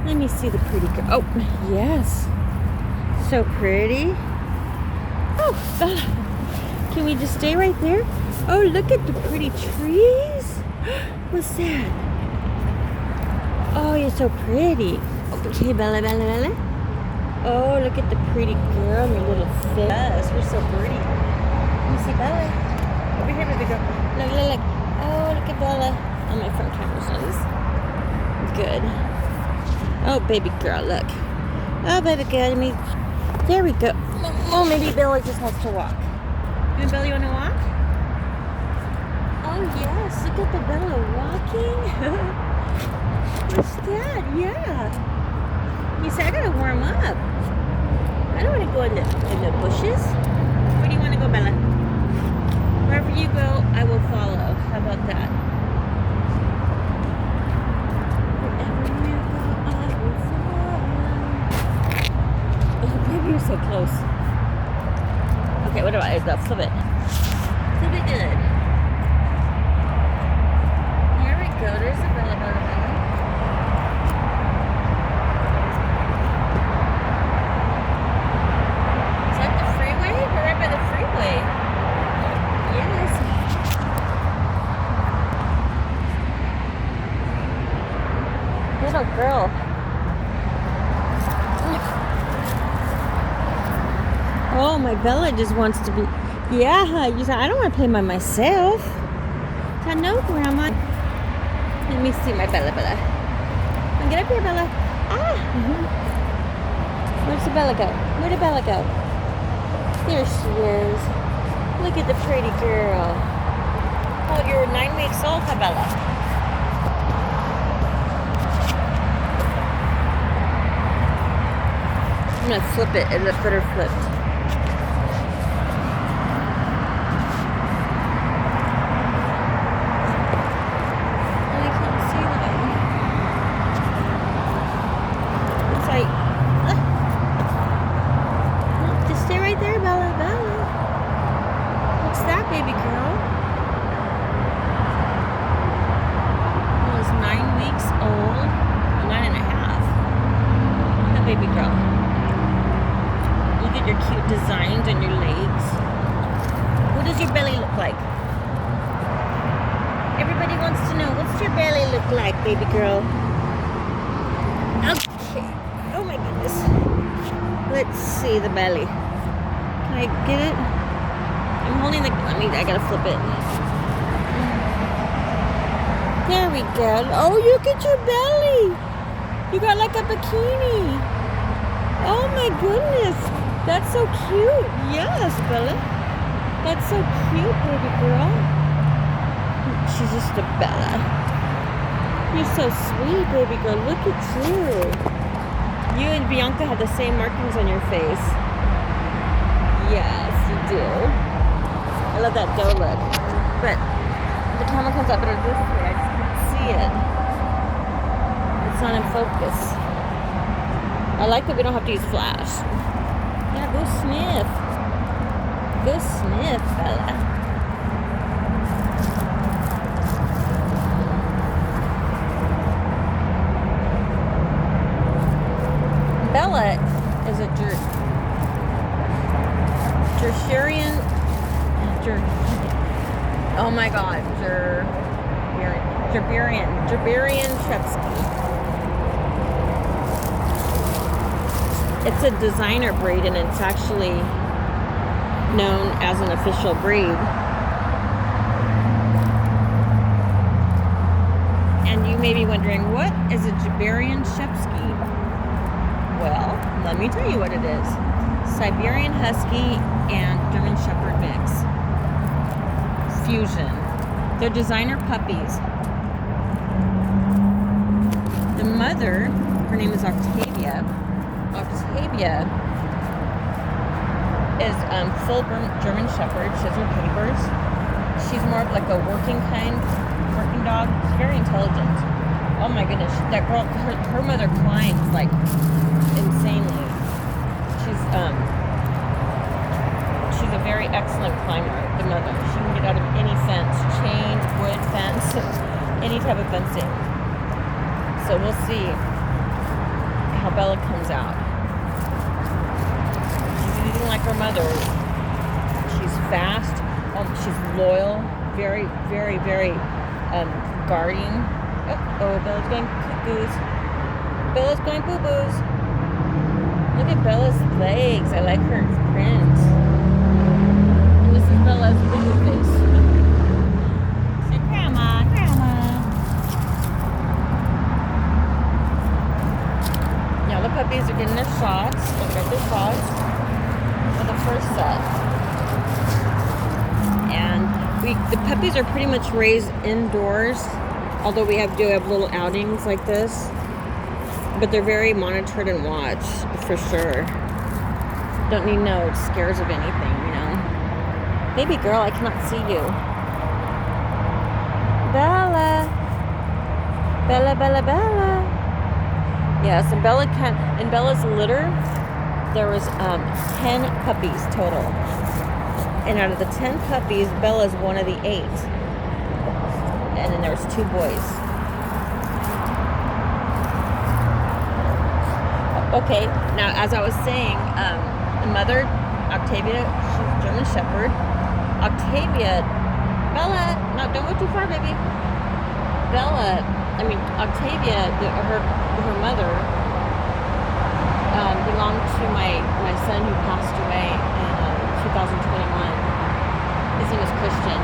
Let me see the pretty girl. Oh, yes. So pretty. Oh, Bella. Can we just stay right there? Oh, look at the pretty trees. What's that? Oh, you're so pretty. Okay, Bella, Bella, Bella. Oh, look at the pretty girl and your little face. You're so pretty. Let me see Bella. Over here, baby girl. Look, look, look. Oh, look at Bella. Oh, my front camera says. Good. Oh, baby girl, look. Oh, baby girl, there we go. Oh, maybe Bella just wants to walk. Bella, you want to walk? Oh, yes. Look at the Bella walking. What's that? Yeah. You said I gotta warm up. I don't want to go in the bushes. Where do you want to go, Bella? Wherever you go, I will follow. How about that? Wherever you go, I will follow. Oh, baby, you're so close. Okay, what about it? Flip it. Flip it good. Here we go. There's the Bella, Bella, Bella. Is that the freeway? We're right by the freeway. Yes. Little girl. Oh, my Bella just wants to be. Yeah, you said I don't want to play by myself. I know, Grandma. Let me see my Bella, Bella. Get up here, Bella. Ah! Where's the Bella go? Where did Bella go? There she is. Look at the pretty girl. Oh, you're 9 weeks old, huh, Bella? I'm gonna flip it and let her flipped. Just stay right there, Bella. Bella. What's that, baby girl? Well, it's 9 weeks old. 9.5. That baby girl. Look at your cute designs on your legs. What does your belly look like? Everybody wants to know, what's your belly look like, baby girl? Okay. Oh my goodness. Let's see the belly. Can I get it? I'm holding the. I gotta flip it. There we go. Oh, look at your belly. You got like a bikini. Oh my goodness. That's so cute. Yes, Bella. That's so cute, baby girl. She's just a Bella. You're so sweet, baby girl. Look at you. You and Bianca have the same markings on your face. Yes, you do. I love that dough look. But the camera comes up better this way. I just can't see it. It's not in focus. I like that we don't have to use flash. Yeah, go sniff. Go sniff, Bella. Bella is a Gersurian. Oh my God, Gerberian Shepsky. It's a designer breed, and it's actually known as an official breed. And you may be wondering, what is a Gerberian Shepsky? Well, let me tell you what it is. Siberian Husky and German Shepherd mix. Fusion. They're designer puppies. The mother, her name is Octavia. Octavia is full German Shepherd. She has her papers. She's more of like a working dog. She's very intelligent. Oh my goodness, that girl, her mother climbs like insanely. She's a very excellent climber, the mother. She can get out of any fence, chain, wood fence, any type of fencing. So we'll see how Bella comes out. She's anything like her mother. She's fast. She's loyal. Very, very, very guarding. Oh, Bella's going cuckoos. Bella's going boo-boos. Look at Bella's legs. I like her print. And this is Bella's boo face. Say, Grandma, Grandma. Now the puppies are getting their shots. They got their shots for the first set. And the puppies are pretty much raised indoors, although we do have little outings like this. But they're very monitored and watched, for sure. Don't need no scares of anything, you know. Baby girl, I cannot see you. Bella. Bella, Bella, Bella. Yes, and in Bella's litter, there was 10 puppies total. And out of the 10 puppies, Bella's one of the 8. And then there's 2 boys. Okay, now as I was saying, the mother, Octavia, she's a German Shepherd. Octavia, Bella, no, don't go too far, baby. Octavia, her mother, belonged to my son who passed away in 2021. His name is Christian.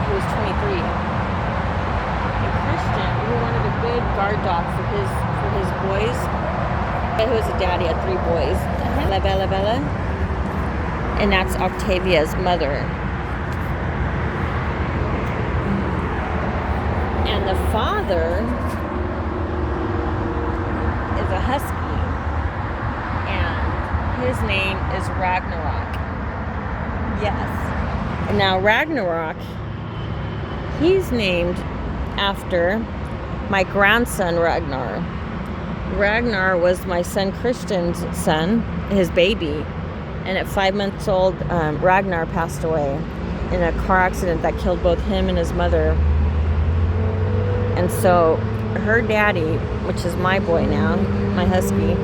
He was 23. And Christian, we wanted a good guard dog for his boys. He was a daddy, had 3 boys. Bella, Bella, Bella. And that's Octavia's mother. And the father is a husky. And his name is Ragnarok. Yes. And now Ragnarok, he's named after my grandson Ragnar. Ragnar was my son Christian's son, his baby. And at 5 months old, Ragnar passed away in a car accident that killed both him and his mother. And so her daddy, which is my boy now, my husky,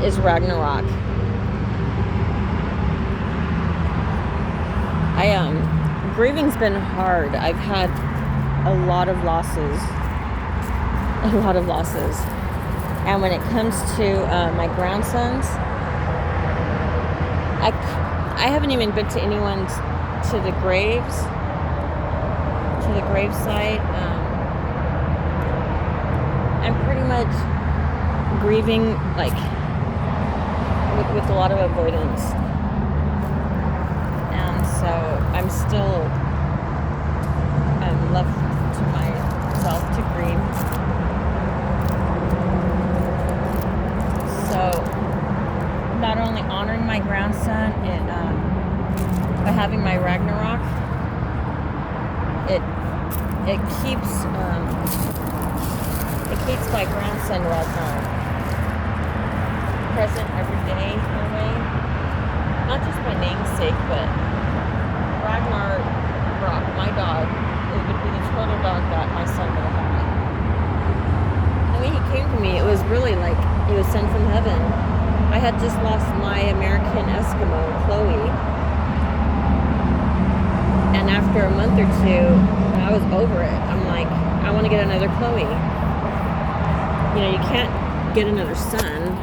is Ragnarok. Grieving's been hard. I've had a lot of losses. And when it comes to my grandsons, I haven't even been to anyone's, to the graves, to the gravesite. I'm pretty much grieving, like, with a lot of avoidance. And so I'm still left to myself to grieve. So not only honoring my grandson by having my Ragnarok, it keeps my grandson Ragnar present every day in a way. Not just my namesake, but Ragnar, my dog, it would be the total dog that my son would have had. And when he came to me, it was really like he was sent from heaven. I had just lost my American Eskimo, Chloe. And after a month or 2, I was over it. I'm like, I want to get another Chloe. You know, you can't get another son,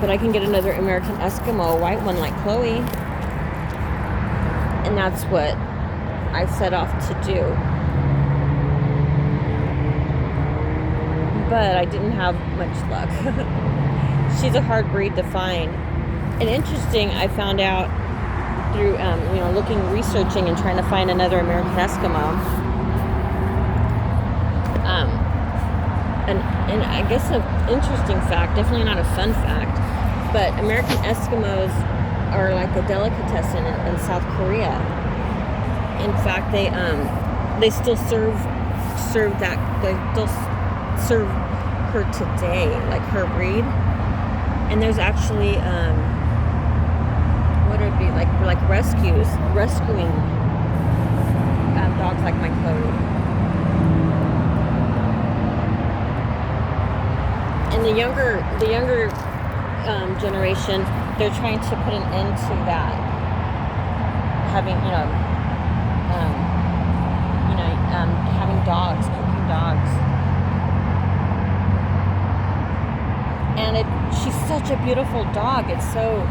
but I can get another American Eskimo, a white one like Chloe. And that's what I set off to do. But I didn't have much luck. She's a hard breed to find. And interesting, I found out through, researching and trying to find another American Eskimo. And I guess an interesting fact, definitely not a fun fact, but American Eskimos are like a delicatessen in South Korea. In fact, they still serve her today, like her breed. And there's actually what would it be like rescuing dogs like my Chloe. And the younger generation, they're trying to put an end to that. Having, having dogs, cooking dogs. And she's such a beautiful dog. It's so,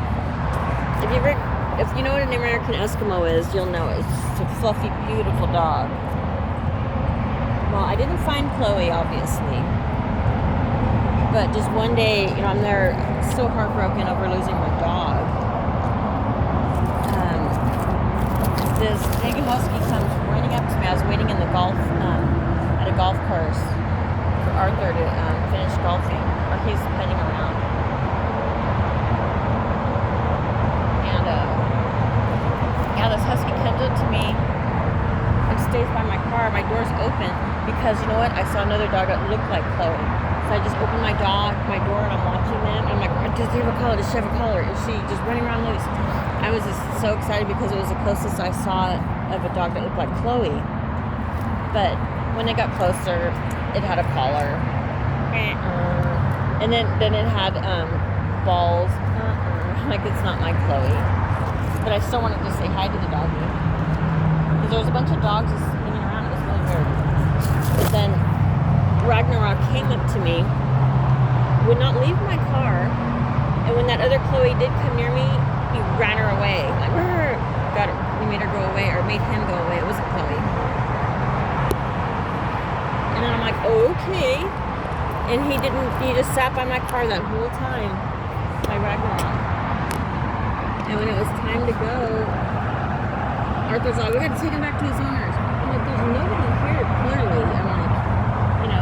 if you know what an American Eskimo is, you'll know it. It's a fluffy, beautiful dog. Well, I didn't find Chloe, obviously. But just one day, I'm there so heartbroken over losing my dog. This big husky comes running up to me. I was waiting in the at a golf course for Arthur to finish golfing, or he's heading around. And this husky comes up to me and stays by my car. My door's open because you know what? I saw another dog that looked like Chloe. So I just opened my door and I'm watching them. I'm like, does she have a collar? Does she have a collar? Is she just running around loose? I was just so excited because it was the closest I saw of a dog that looked like Chloe. But when it got closer, it had a collar. And then it had balls. Like it's not my Chloe. But I still wanted to say hi to the doggy. Because there was a bunch of dogs just hanging around. It was really weird. But then Ragnarok came up to me, would not leave my car, and when that other Chloe did come near me, he ran her away. Like, we made her go away, or made him go away. It wasn't Chloe. And then I'm like, okay. And he just sat by my car that whole time, my Ragnarok. And when it was time to go, Arthur's like, we gotta take him back to his owners. I'm like, there's nobody here, clearly. I'm like,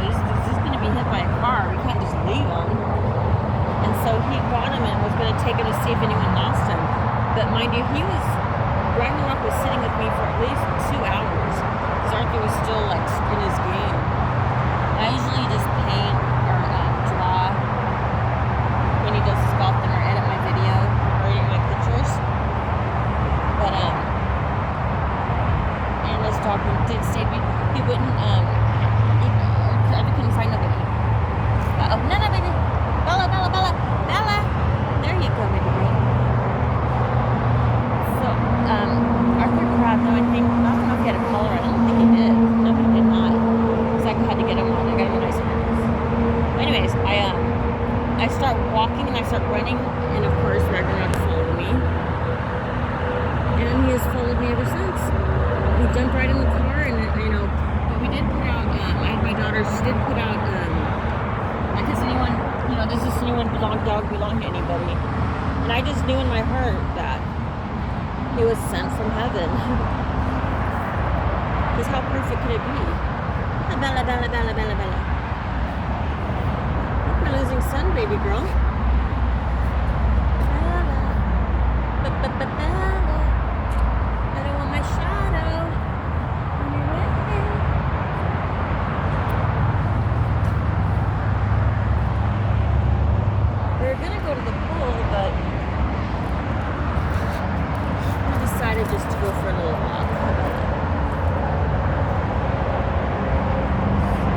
he's just going to be hit by a car. We can't just leave him. And so he bought him and was going to take him to see if anyone lost him. But mind you, Ragnarok was sitting with me for at least 2 hours. Because Arthur was still like in his game. I usually just paint or draw when he does his golf thing or edit my video or edit my pictures. But, and this dog did stay, he wouldn't, I couldn't find nobody. Oh, no, baby. Bella. There you go, baby girl. So, Arthur grabbed him. I don't know if he had a collar. I don't think he did. No, he did not. Because I had to get him on. I got him a nice harness. Anyways, I start walking and I start running. And of course, Ragnarok followed me. And he has followed me ever since. He jumped right in the car and, we did put out, my daughter, she did put out, because anyone, does this dog belong to anybody? And I just knew in my heart that he was sent from heaven. Because how perfect could it be? Bella. We're losing sun, baby girl. Bella. I don't want my shadow. We were gonna go to the pool, but we decided just to go for a little walk.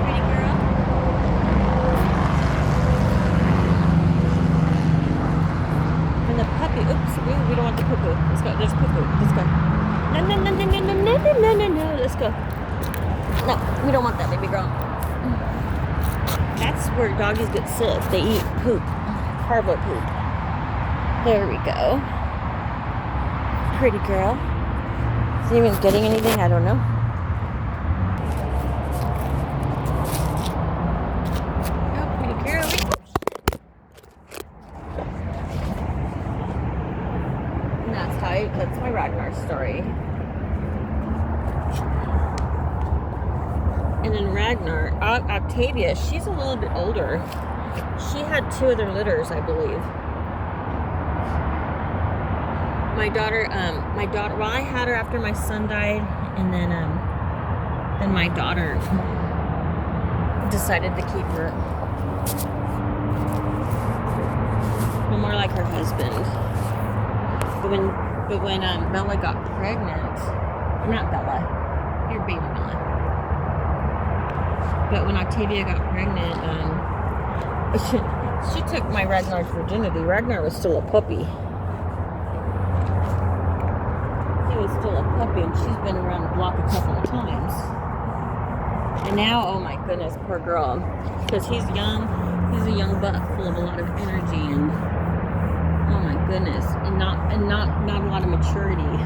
Pretty girl. And the puppy, oops, we don't want the poo-poo. Let's go, there's poo-poo. Let's go. No, let's go. No, we don't want that, baby girl. That's where doggies get sick. They eat poop. Carbo poop. There we go. Pretty girl. Is he even getting anything? I don't know. Oh, pretty girl. And that's my Ragnar story. And then Ragnar, Octavia, she's a little bit older. She had 2 other litters, I believe. My daughter, well, I had her after my son died, and then my daughter decided to keep her. Well, more like her husband. But when Bella got pregnant, not Bella, your baby Bella. But when Octavia got pregnant, She took my Ragnar's virginity. Ragnar was still a puppy. He was still a puppy, and she's been around the block a couple of times. And now, oh my goodness, poor girl. Because he's young. He's a young buck full of a lot of energy, and oh my goodness, and not a lot of maturity.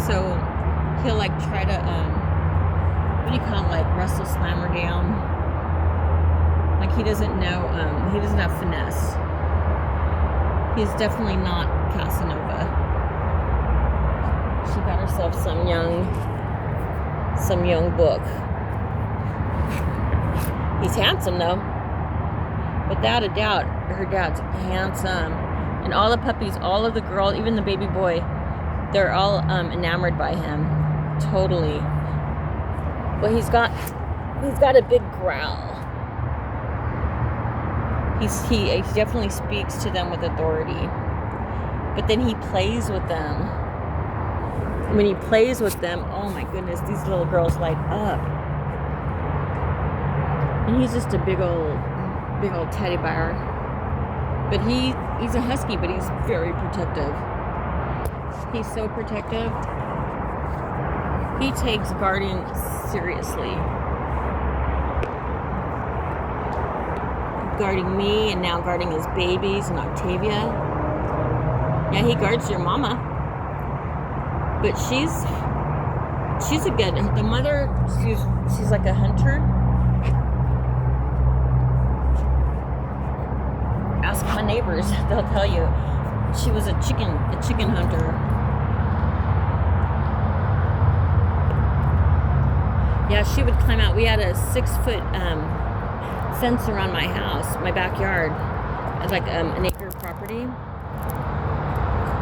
So he'll like try to what do you call it, like Russell slam her down. Like he doesn't know, he doesn't have finesse. He's definitely not Casanova. She got herself some young book. He's handsome though. Without a doubt, her dad's handsome. And all the puppies, all of the girls, even the baby boy, they're all enamored by him. Totally. Well, he's got a big growl. He definitely speaks to them with authority. But then he plays with them. When he plays with them, oh my goodness, these little girls light up. And he's just a big old teddy bear. But he's a husky, but he's very protective. He's so protective. He takes guarding seriously. Guarding me, and now guarding his babies and Octavia. Yeah, he guards your mama. But she's a good, the mother, she's like a hunter. Ask my neighbors, they'll tell you. She was a chicken hunter. Yeah, she would climb out. We had a 6-foot fence around my house, my backyard. It's like an acre property.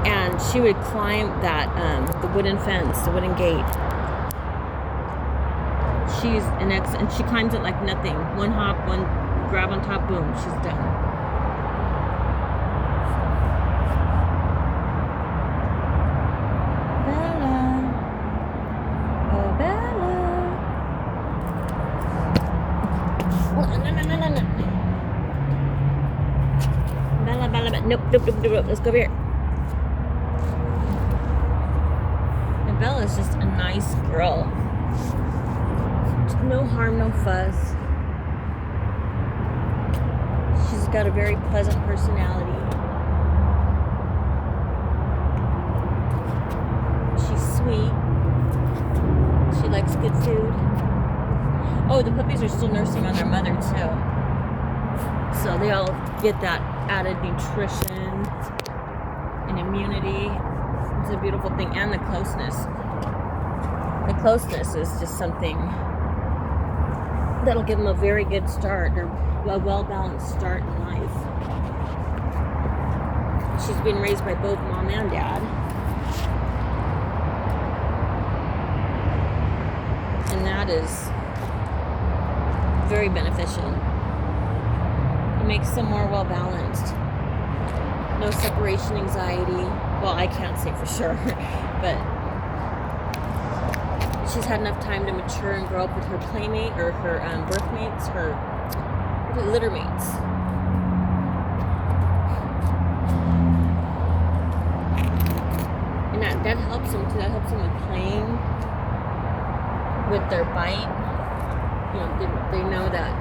And she would climb that, the wooden fence, the wooden gate. And she climbs it like nothing. One hop, one grab on top, boom, she's done. Nope. Let's go over here. And Bella's just a nice girl. No harm, no fuss. She's got a very pleasant personality. She's sweet. She likes good food. Oh, the puppies are still nursing on their mother too. So they all get that added nutrition and immunity. It's a beautiful thing. And the closeness. The closeness is just something that'll give them a very good start, or a well-balanced start in life. She's been raised by both mom and dad. And that is very beneficial. It makes them more well-balanced. No separation anxiety. Well, I can't say for sure, but she's had enough time to mature and grow up with her playmate, or her birth mates, her litter mates. And that helps them too. That helps them with playing, with their bite. You know, they know that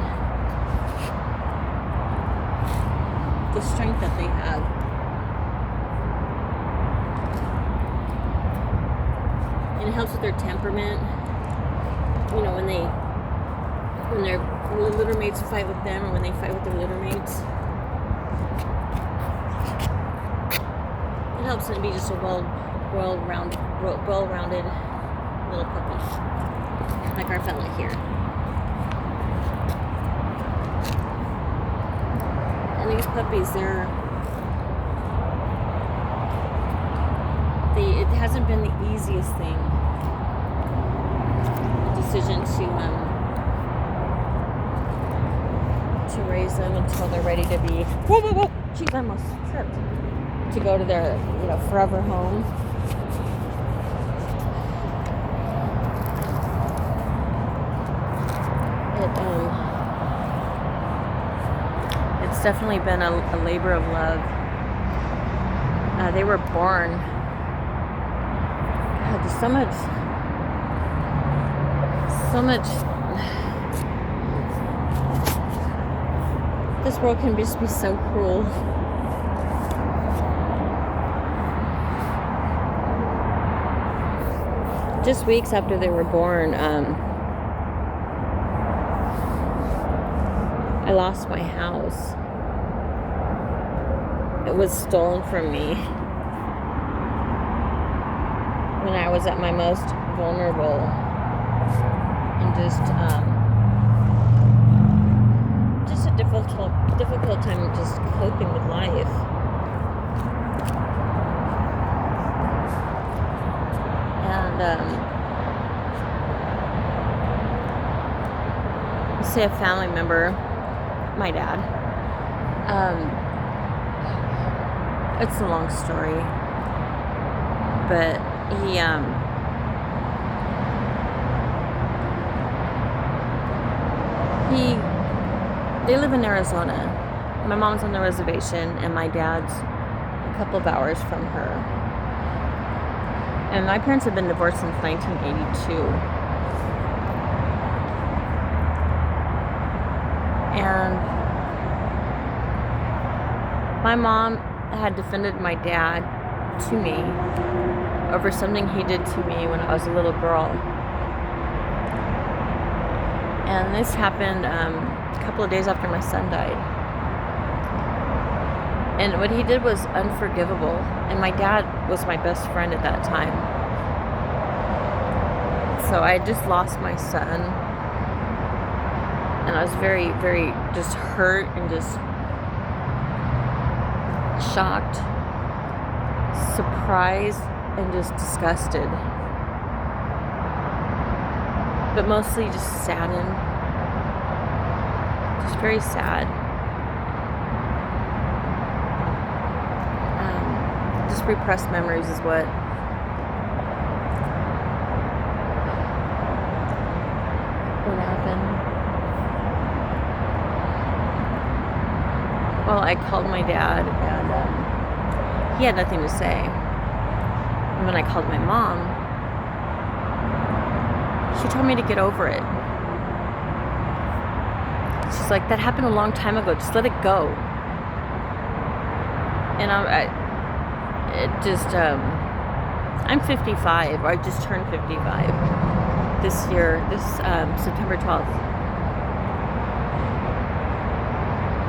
the strength that they have. And it helps with their temperament. You know, when their litter mates fight with them, or when they fight with their litter mates. It helps them be just a well-rounded little puppy. Like our fella here. And these puppies, it hasn't been the easiest thing. The decision to raise them until they're ready to be. Whoa! Jeez, I almost tripped. To go to their, forever home. definitely been a labor of love. They were born. God, there's so much. This world can just be so cruel. Just weeks after they were born, I lost my house. It was stolen from me when I was at my most vulnerable and just a difficult time just coping with life. And say a family member, my dad. It's a long story, but they live in Arizona. My mom's on the reservation, and my dad's a couple of hours from her. And my parents have been divorced since 1982. And my mom had defended my dad to me over something he did to me when I was a little girl. And this happened a couple of days after my son died. And what he did was unforgivable. And my dad was my best friend at that time. So I had just lost my son. And I was very, very just hurt and just shocked, surprised, and just disgusted. But mostly just saddened. Just very sad. Just repressed memories is what happened. Well, I called my dad, and he had nothing to say. And when I called my mom, she told me to get over it. She's like, that happened a long time ago. Just let it go. And I'm 55. Or I just turned 55 this year, September 12th.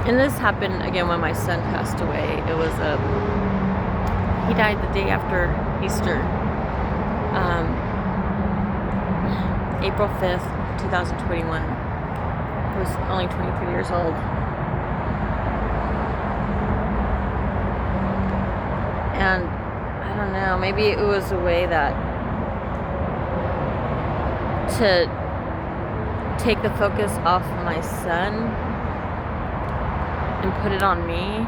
And this happened again when my son passed away. It was he died the day after Easter, April 5th, 2021. I was only 23 years old. And I don't know, maybe it was a way to take the focus off of my son and put it on me,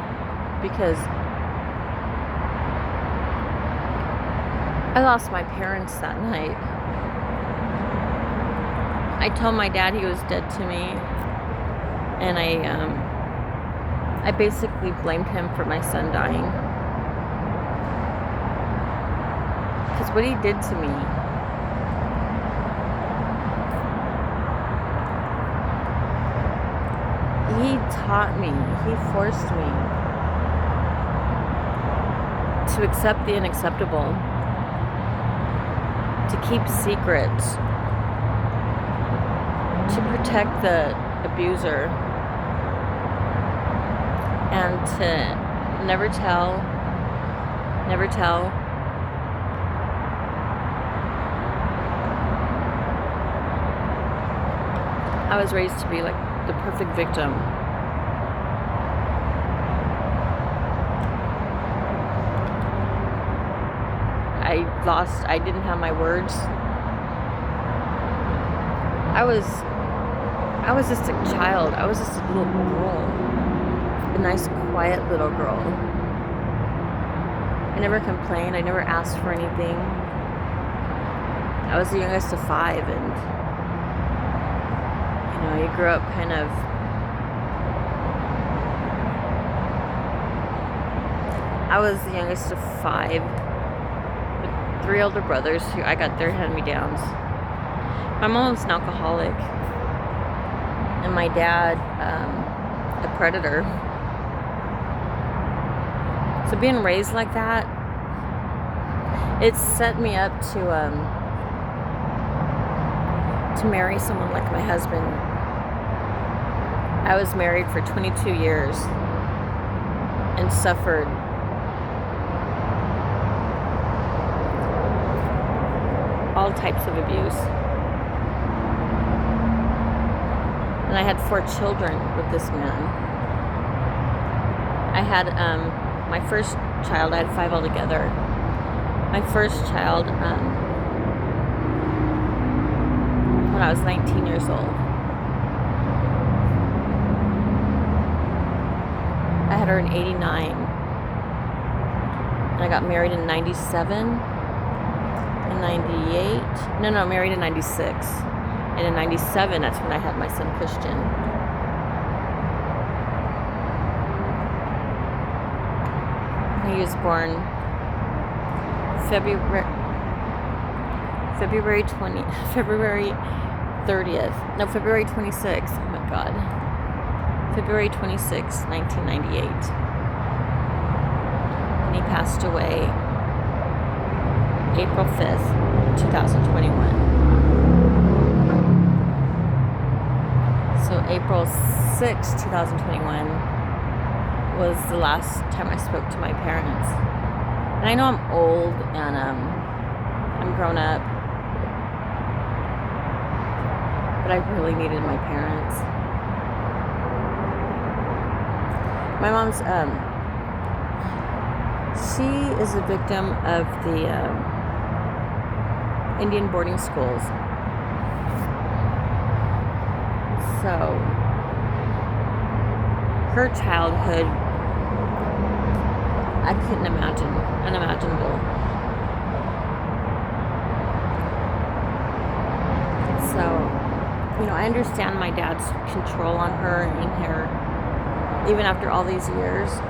because I lost my parents that night. I told my dad he was dead to me, and I basically blamed him for my son dying. Because what he did to me, he taught me, he forced me to accept the unacceptable, to keep secrets, to protect the abuser, and to never tell. I was raised to be like the perfect victim. I didn't have my words. I was just a child. I was just a little girl. A nice, quiet little girl. I never complained. I never asked for anything. I was the youngest of 5, and you grew up kind of I was the youngest of 5, with 3 older brothers who I got their hand-me-downs. My mom was an alcoholic, and my dad, a predator. So being raised like that, it set me up to marry someone like my husband. I was married for 22 years and suffered all types of abuse. And I had 4 children with this man. I had my first child, I had 5 altogether. My first child, when I was 19 years old. I had her in 89. And I got married in 97. In 98. No, married in 96. And in 97, that's when I had my son Christian. He was born February 26th. Oh my God. February 26th, 1998. And he passed away April 5th, 2021. So April 6th, 2021 was the last time I spoke to my parents. And I know I'm old and I'm grown up, but I really needed my parents. My mom's, she is a victim of the Indian boarding schools. So her childhood, I couldn't imagine, unimaginable. So, I understand my dad's control on her and her, even after all these years.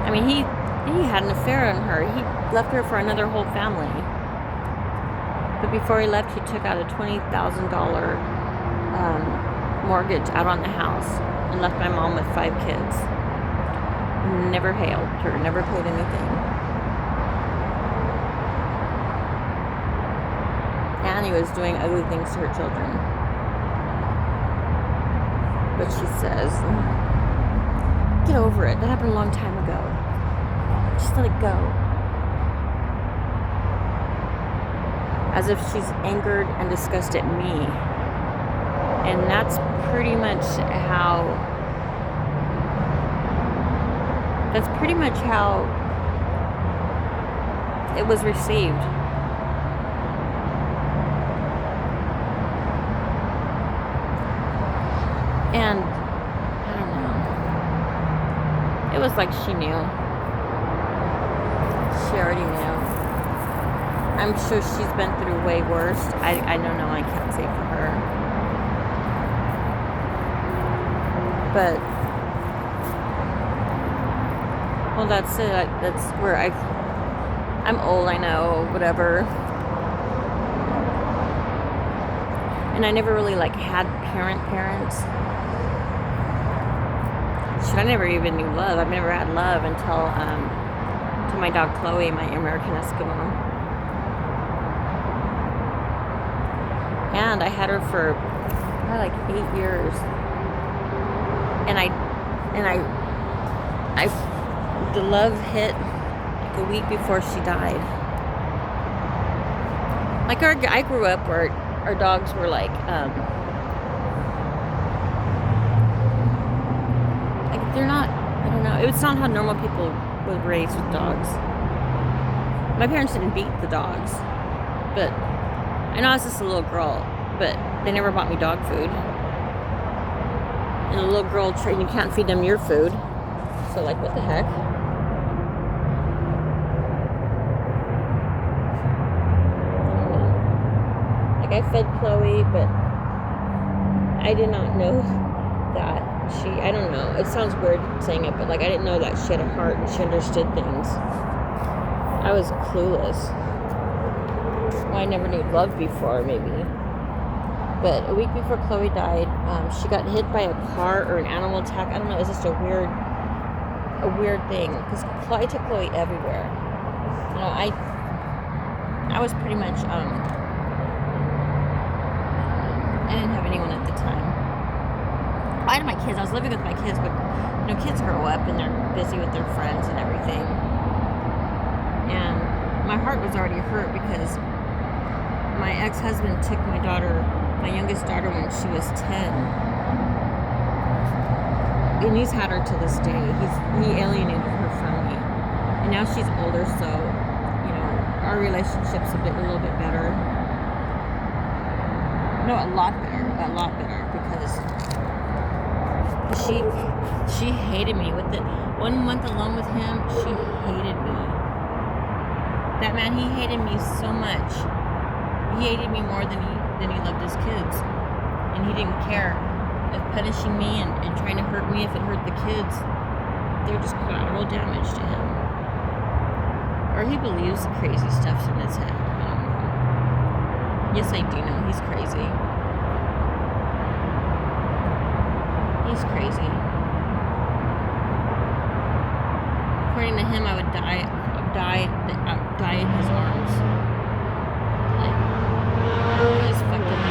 I mean, he had an affair on her. He left her for another whole family. But before he left, he took out a $20,000 mortgage out on the house and left my mom with 5 kids. Never helped her, never paid anything. And he was doing ugly things to her children. But she says, get over it. That happened a long time ago. Just let it go. As if she's angered and disgusted at me. And that's pretty much how it was received. And I don't know. It was like she knew. She already knew. I'm sure she's been through way worse. I don't know. I can't say for her. But, well, that's it. That's where I'm old, I know, whatever. And I never really, had parents. Shit, I never even knew love. I've never had love until my dog Chloe, my American Eskimo. And I had her for probably 8 years. And the love hit a week before she died. I grew up where our dogs were they're not, I don't know, it's not how normal people were raised with dogs. My parents didn't beat the dogs, but I know I was just a little girl, but they never bought me dog food. And a little girl, you can't feed them your food. So, what the heck? I fed Chloe, but I did not know that I don't know. It sounds weird saying it, but like I didn't know that she had a heart and she understood things. I was clueless. Well, I never knew love before, maybe. But a week before Chloe died, she got hit by a car or an animal attack. I don't know. It's just a weird thing. Because I took Chloe everywhere. You know, I was pretty much, I didn't have anyone at the time. I had my kids. I was living with my kids, but, you know, kids grow up and they're busy with their friends and everything. And my heart was already hurt because my ex-husband took my youngest daughter, when she was 10. And he's had her to this day. He alienated her from me. And now she's older, so, you know, our relationship's a little bit better. No, a lot better, because she hated me. With the 1 month alone with him, she hated me. That man, he hated me so much. He hated me more than he loved his kids. And he didn't care of punishing me and trying to hurt me if it hurt the kids. They were just collateral damage to him. Or he believes crazy stuff's in his head. I don't know. Yes, I do know. He's crazy. He's crazy. According to him, I would die in his arms. Like, he's fucked up in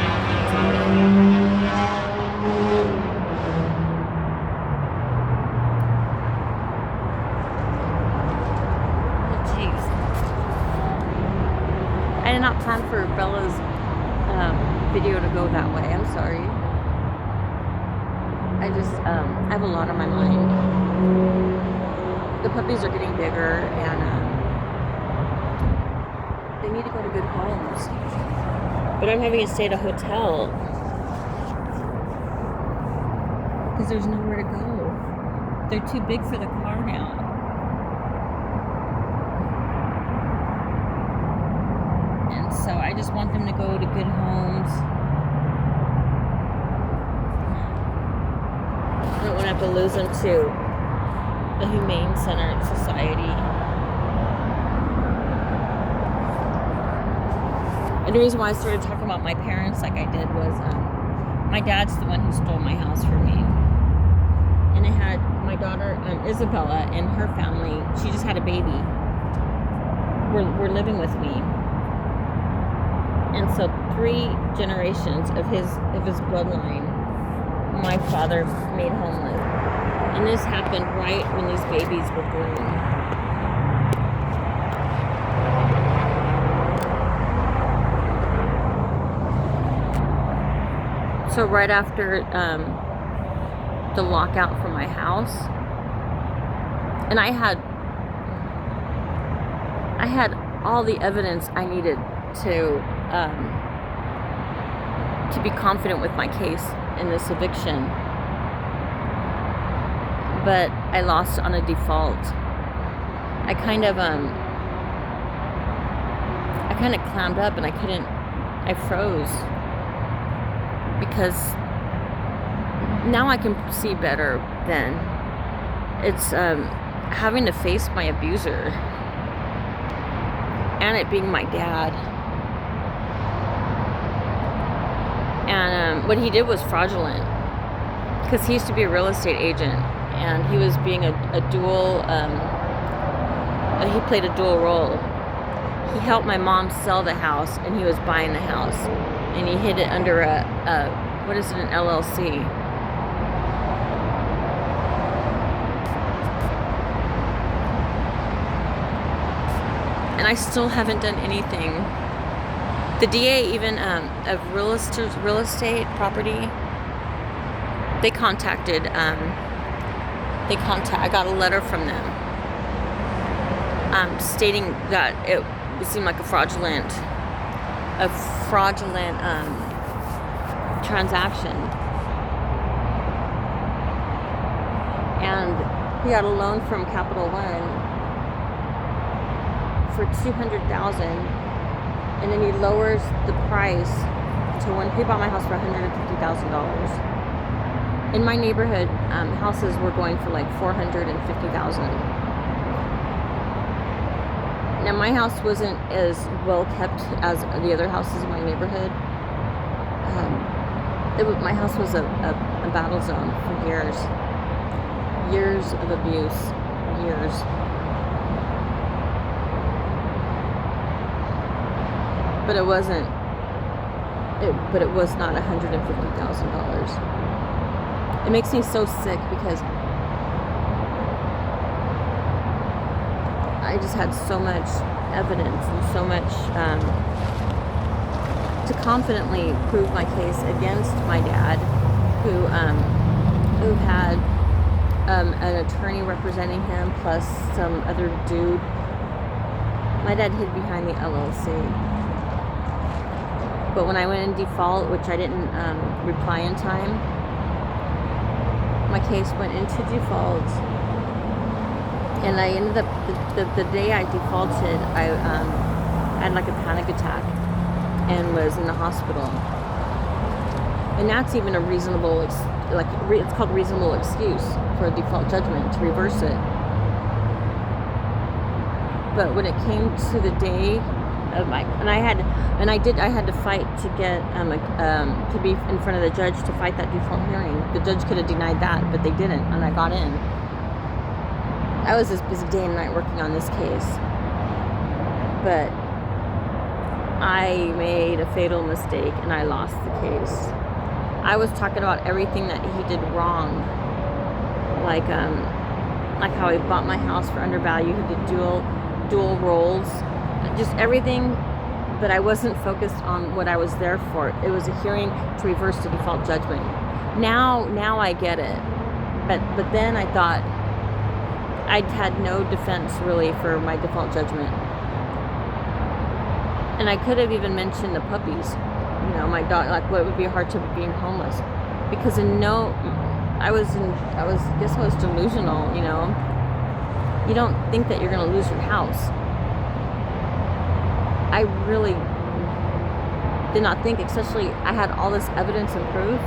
jeez. I did not plan for Bella's video to go that way. I'm sorry. I just, I have a lot on my mind. The puppies are getting bigger and they need to go to good homes. But I'm having to stay at a hotel because there's nowhere to go. They're too big for the car now. And so I just want them to go to good homes. I don't want to have to lose them to the Humane Center Society. And the reason why I started talking about my parents like I did was my dad's the one who stole my house from me. And it had my daughter, Isabella, and her family. She just had a baby. Were living with me. And so 3 generations of his bloodline, my father made homeless. And this happened right when these babies were born. So right after the lockout from my house, and I had all the evidence I needed to be confident with my case in this eviction, but I lost on a default. I kind of clammed up and I froze. Because now I can see better then. It's having to face my abuser and it being my dad. And what he did was fraudulent because he used to be a real estate agent and he was being a dual, he played a dual role. He helped my mom sell the house and he was buying the house. And he hid it under an LLC. And I still haven't done anything. The DA even of real estate property, they contacted, I got a letter from them stating that it seemed like a fraudulent transaction, and he got a loan from Capital One for $200,000, and then he lowers the price to when he bought my house for $150,000. In my neighborhood, houses were going for like $450,000. Now my house wasn't as well kept as the other houses in my neighborhood. My house was a battle zone for years. Years of abuse. Years. But it wasn't. But it was not $150,000. It makes me so sick because I just had so much evidence and so much to confidently prove my case against my dad, who had an attorney representing him plus some other dude. My dad hid behind the LLC. But when I went in default, which I didn't reply in time, my case went into default. And I ended up, the day I defaulted, I had like a panic attack and was in the hospital. And that's even a reasonable, it's called reasonable excuse for a default judgment to reverse it. But when it came to the day of I had to fight to get to be in front of the judge to fight that default hearing. The judge could have denied that, but they didn't, and I got in. I was this busy day and night working on this case, but I made a fatal mistake and I lost the case. I was talking about everything that he did wrong, like how he bought my house for undervalue. He did dual roles, just everything. But I wasn't focused on what I was there for. It was a hearing to reverse the default judgment. Now I get it. But then I thought I'd had no defense really for my default judgment. And I could have even mentioned the puppies. You know, my dog, like what would be a hardship of being homeless. Because I guess I was delusional, you know. You don't think that you're gonna lose your house. I really did not think, especially I had all this evidence and proof.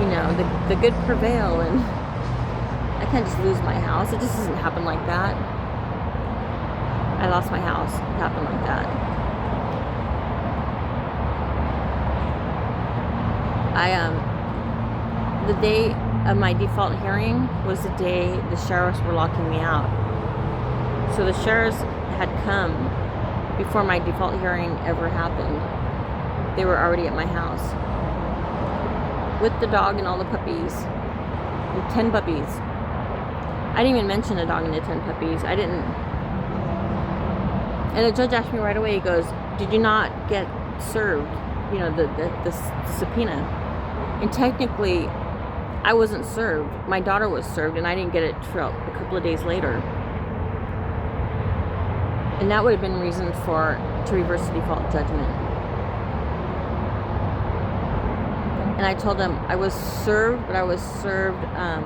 You know, the good prevail, and I can't just lose my house. It just doesn't happen like that. I lost my house. It happened like that. The day of my default hearing was the day the sheriffs were locking me out. So the sheriffs had come before my default hearing ever happened. They were already at my house with the dog and all the puppies, 10 puppies. I didn't even mention the dog and the 10 puppies. I didn't. And the judge asked me right away, he goes, did you not get served, you know, the subpoena? And technically, I wasn't served. My daughter was served, and I didn't get it till a couple of days later. And that would have been reason to reverse the default judgment. And I told them I was served, but I was served. I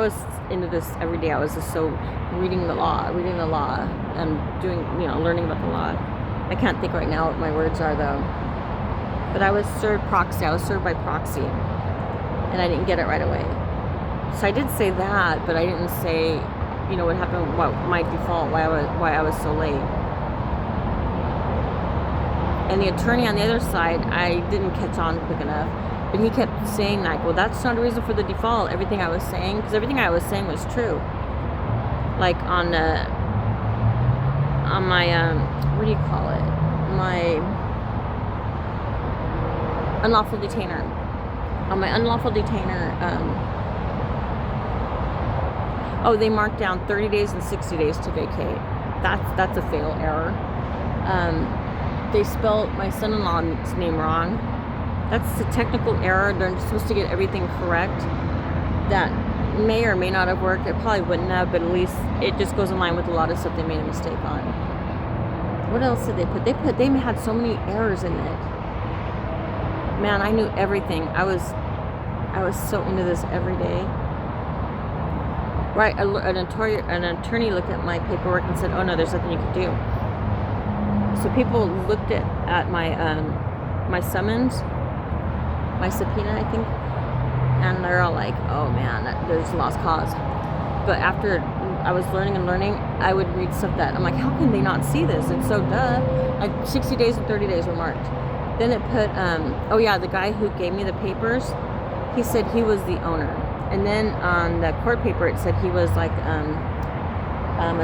was into this every day. I was just so reading the law, and doing, you know, learning about the law. I can't think right now what my words are though. But I was served proxy. I was served by proxy, and I didn't get it right away. So I did say that, but I didn't say, you know, what happened, what my default, why I was so late. And the attorney on the other side, I didn't catch on quick enough, but he kept saying like, well, that's not a reason for the default. Everything I was saying, because everything I was saying was true. Like on my what do you call it? My unlawful detainer. On my unlawful detainer. They marked down 30 days and 60 days to vacate. That's a fatal error. They spelled my son-in-law's name wrong. That's a technical error. They're supposed to get everything correct. That may or may not have worked. It probably wouldn't have, but at least it just goes in line with a lot of stuff they made a mistake on. What else did they put? They had so many errors in it. Man, I knew everything. I was so into this every day. Right, an attorney looked at my paperwork and said, "Oh no, there's nothing you can do." So people looked at my my summons, my subpoena, I think. And they're all like, oh man, there's lost cause. But after I was learning, I would read stuff that I'm like, how can they not see this? It's so duh. Like 60 days and 30 days were marked. Then it put, oh yeah, the guy who gave me the papers, he said he was the owner. And then on the court paper, it said he was like an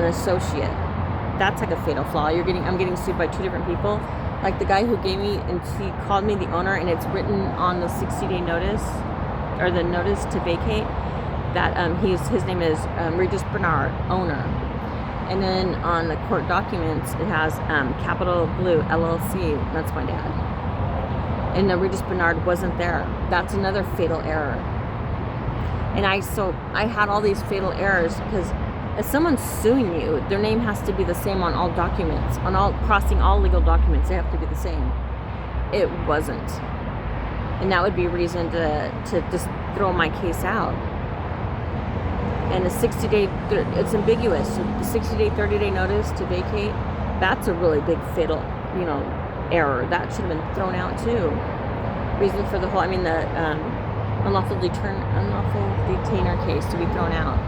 associate. That's like a fatal flaw. I'm getting sued by 2 different people. Like the guy who gave me, and he called me the owner, and it's written on the 60-day notice, or the notice to vacate, that his name is Regis Bernard, owner. And then on the court documents, it has Capital Blue LLC. That's my dad. And Regis Bernard wasn't there. That's another fatal error. And I had all these fatal errors because if someone's suing you, their name has to be the same on all documents, crossing all legal documents. They have to be the same. It wasn't. And that would be a reason to just throw my case out. And the 60-day, it's ambiguous. So the 60-day, 30-day notice to vacate, that's a really big fatal, error. That should have been thrown out too. Reason for the whole, the unlawful detainer case to be thrown out.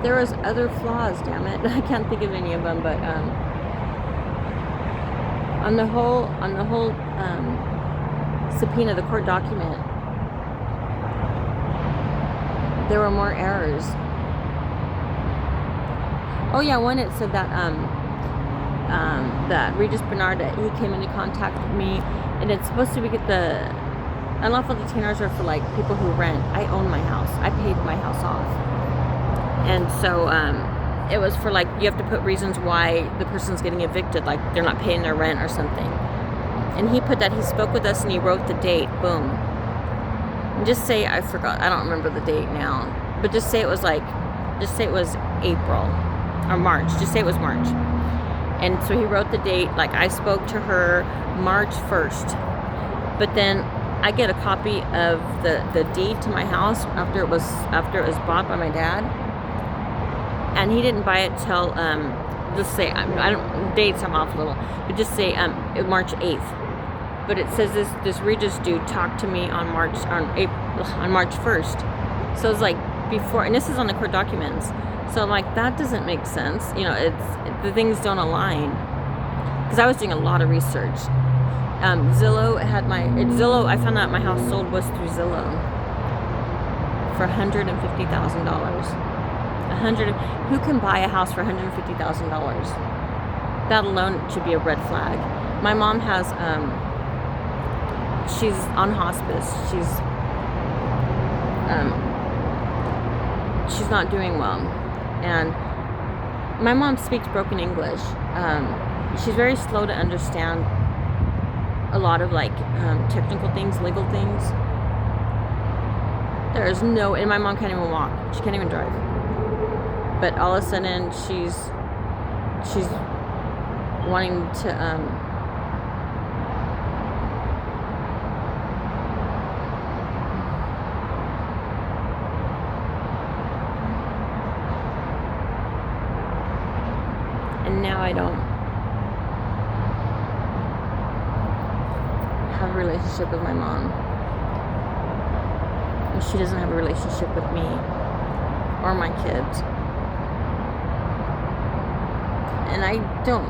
There was other flaws, damn it. I can't think of any of them, but on the whole subpoena, the court document, there were more errors. Oh yeah, one, it said that that Regis Bernard, he came into contact with me, and it's supposed to be the unlawful detainers are for like people who rent. I own my house. I paid my house off, and so it was for like, you have to put reasons why the person's getting evicted, like they're not paying their rent or something. And he put that he spoke with us and he wrote the date. Boom. And just say, I forgot, I don't remember the date now, but just say it was April or March. Just say it was March. And so he wrote the date, like I spoke to her March 1st. But then I get a copy of the deed to my house after it was bought by my dad. And he didn't buy it till just say, I don't, dates I'm off a little, but just say March 8th. But it says this Regis dude talked to me on March 1st. So it's like before, and this is on the court documents. So I'm like, that doesn't make sense. The things don't align. Because I was doing a lot of research. Zillow, I found out my house sold was through Zillow for $150,000. Who can buy a house for $150,000? That alone should be a red flag. My mom has, she's on hospice. She's not doing well. And my mom speaks broken English. She's very slow to understand a lot of technical things, legal things. And my mom can't even walk. She can't even drive. But all of a sudden she's wanting to and now I don't have a relationship with my mom, and she doesn't have a relationship with me or my kids. And I don't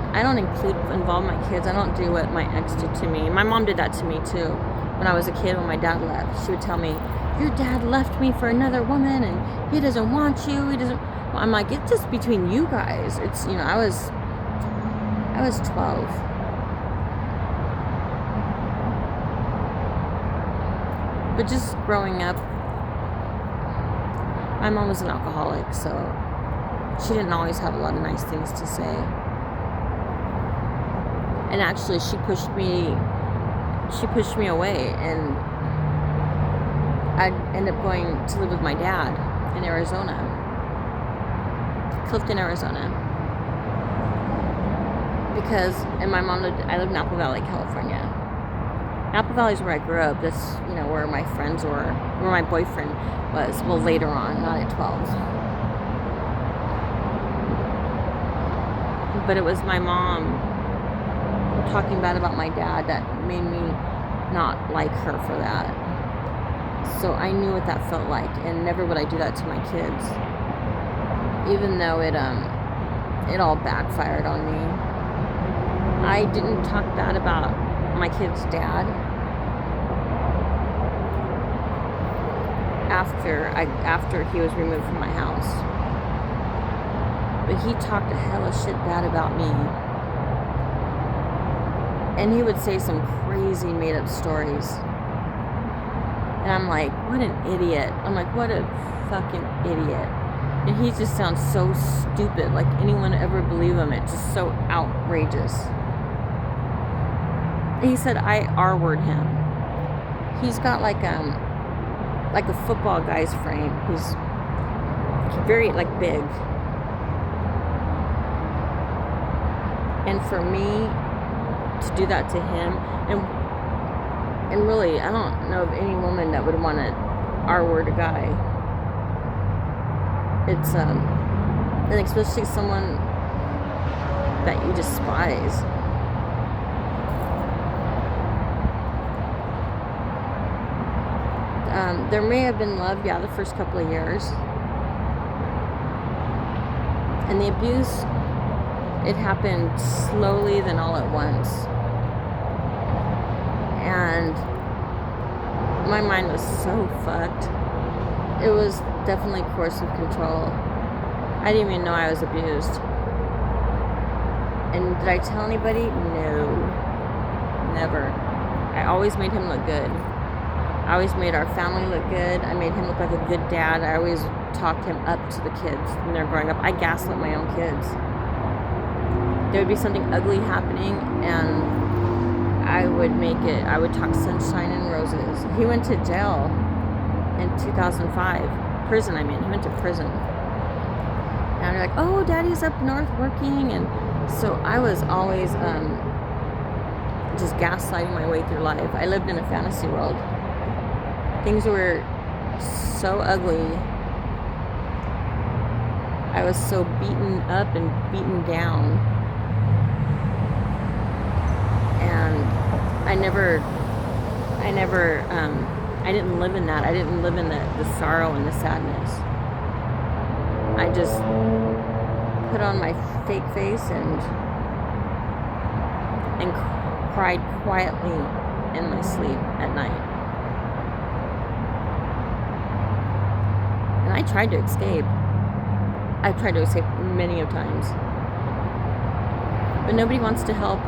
involve my kids. I don't do what my ex did to me. My mom did that to me too. When I was a kid, when my dad left, she would tell me, your dad left me for another woman and he doesn't want you. He doesn't. Well, I'm like, it's just between you guys. It's, I was 12. But just growing up, my mom was an alcoholic, so she didn't always have a lot of nice things to say. And actually, she pushed me away, and I ended up going to live with my dad in Arizona, Clifton, Arizona. And my mom I lived in Apple Valley, California. Apple Valley is where I grew up. That's, where my friends were, where my boyfriend was. Well, later on, not at 12. But it was my mom talking bad about my dad that made me not like her for that. So I knew what that felt like, and never would I do that to my kids. Even though it all backfired on me. I didn't talk bad about my kid's dad after he was removed from my house. But he talked a hella shit bad about me. And he would say some crazy made up stories. And I'm like, what an idiot. I'm like, what a fucking idiot. And he just sounds so stupid. Like anyone ever believe him? It's just so outrageous. He said I R-word him. He's got like a football guy's frame. He's very like big. And for me to do that to him, and really, I don't know of any woman that would want to R-word a guy. It's and especially someone that you despise. There may have been love, yeah, the first couple of years. And the abuse, it happened slowly, then all at once. And my mind was so fucked. It was definitely coercive control. I didn't even know I was abused. And did I tell anybody? No. Never. I always made him look good. I always made our family look good. I made him look like a good dad. I always talked him up to the kids when they're growing up. I gaslit my own kids. There would be something ugly happening, and I would talk sunshine and roses. He went to jail in 2005. Prison, I mean. He went to prison. And they're like, oh, Daddy's up north working. And so I was always just gaslighting my way through life. I lived in a fantasy world. Things were so ugly. I was so beaten up and beaten down. And I didn't live in that. I didn't live in the sorrow and the sadness. I just put on my fake face and cried quietly in my sleep at night. And I tried to escape. I tried to escape many of times. But nobody wants to help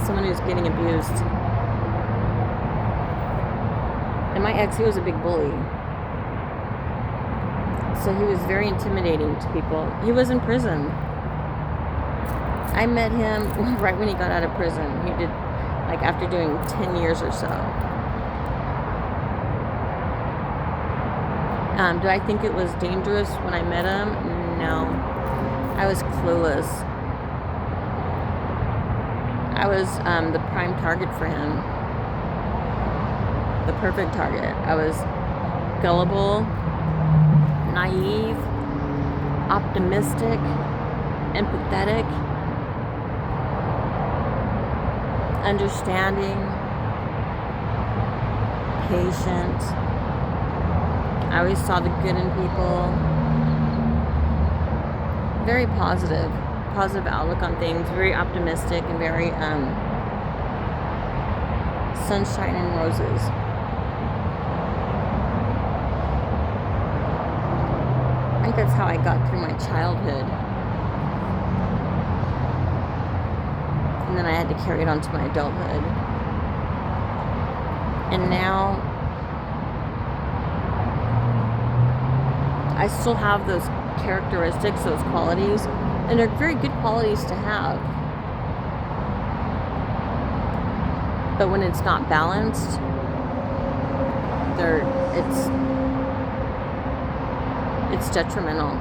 someone who's getting abused. And my ex, he was a big bully. So he was very intimidating to people. He was in prison. I met him right when he got out of prison. He did, like, after doing 10 years or so. Did I think it was dangerous when I met him? No. I was clueless. I was the prime target for him. The perfect target. I was gullible, naive, optimistic, empathetic, understanding, patient. I always saw the good in people. Very positive outlook on things. Very optimistic and very sunshine and roses. I think that's how I got through my childhood. And then I had to carry it on to my adulthood. And now I still have those characteristics, those qualities, and they're very good qualities to have. But when it's not balanced, it's detrimental.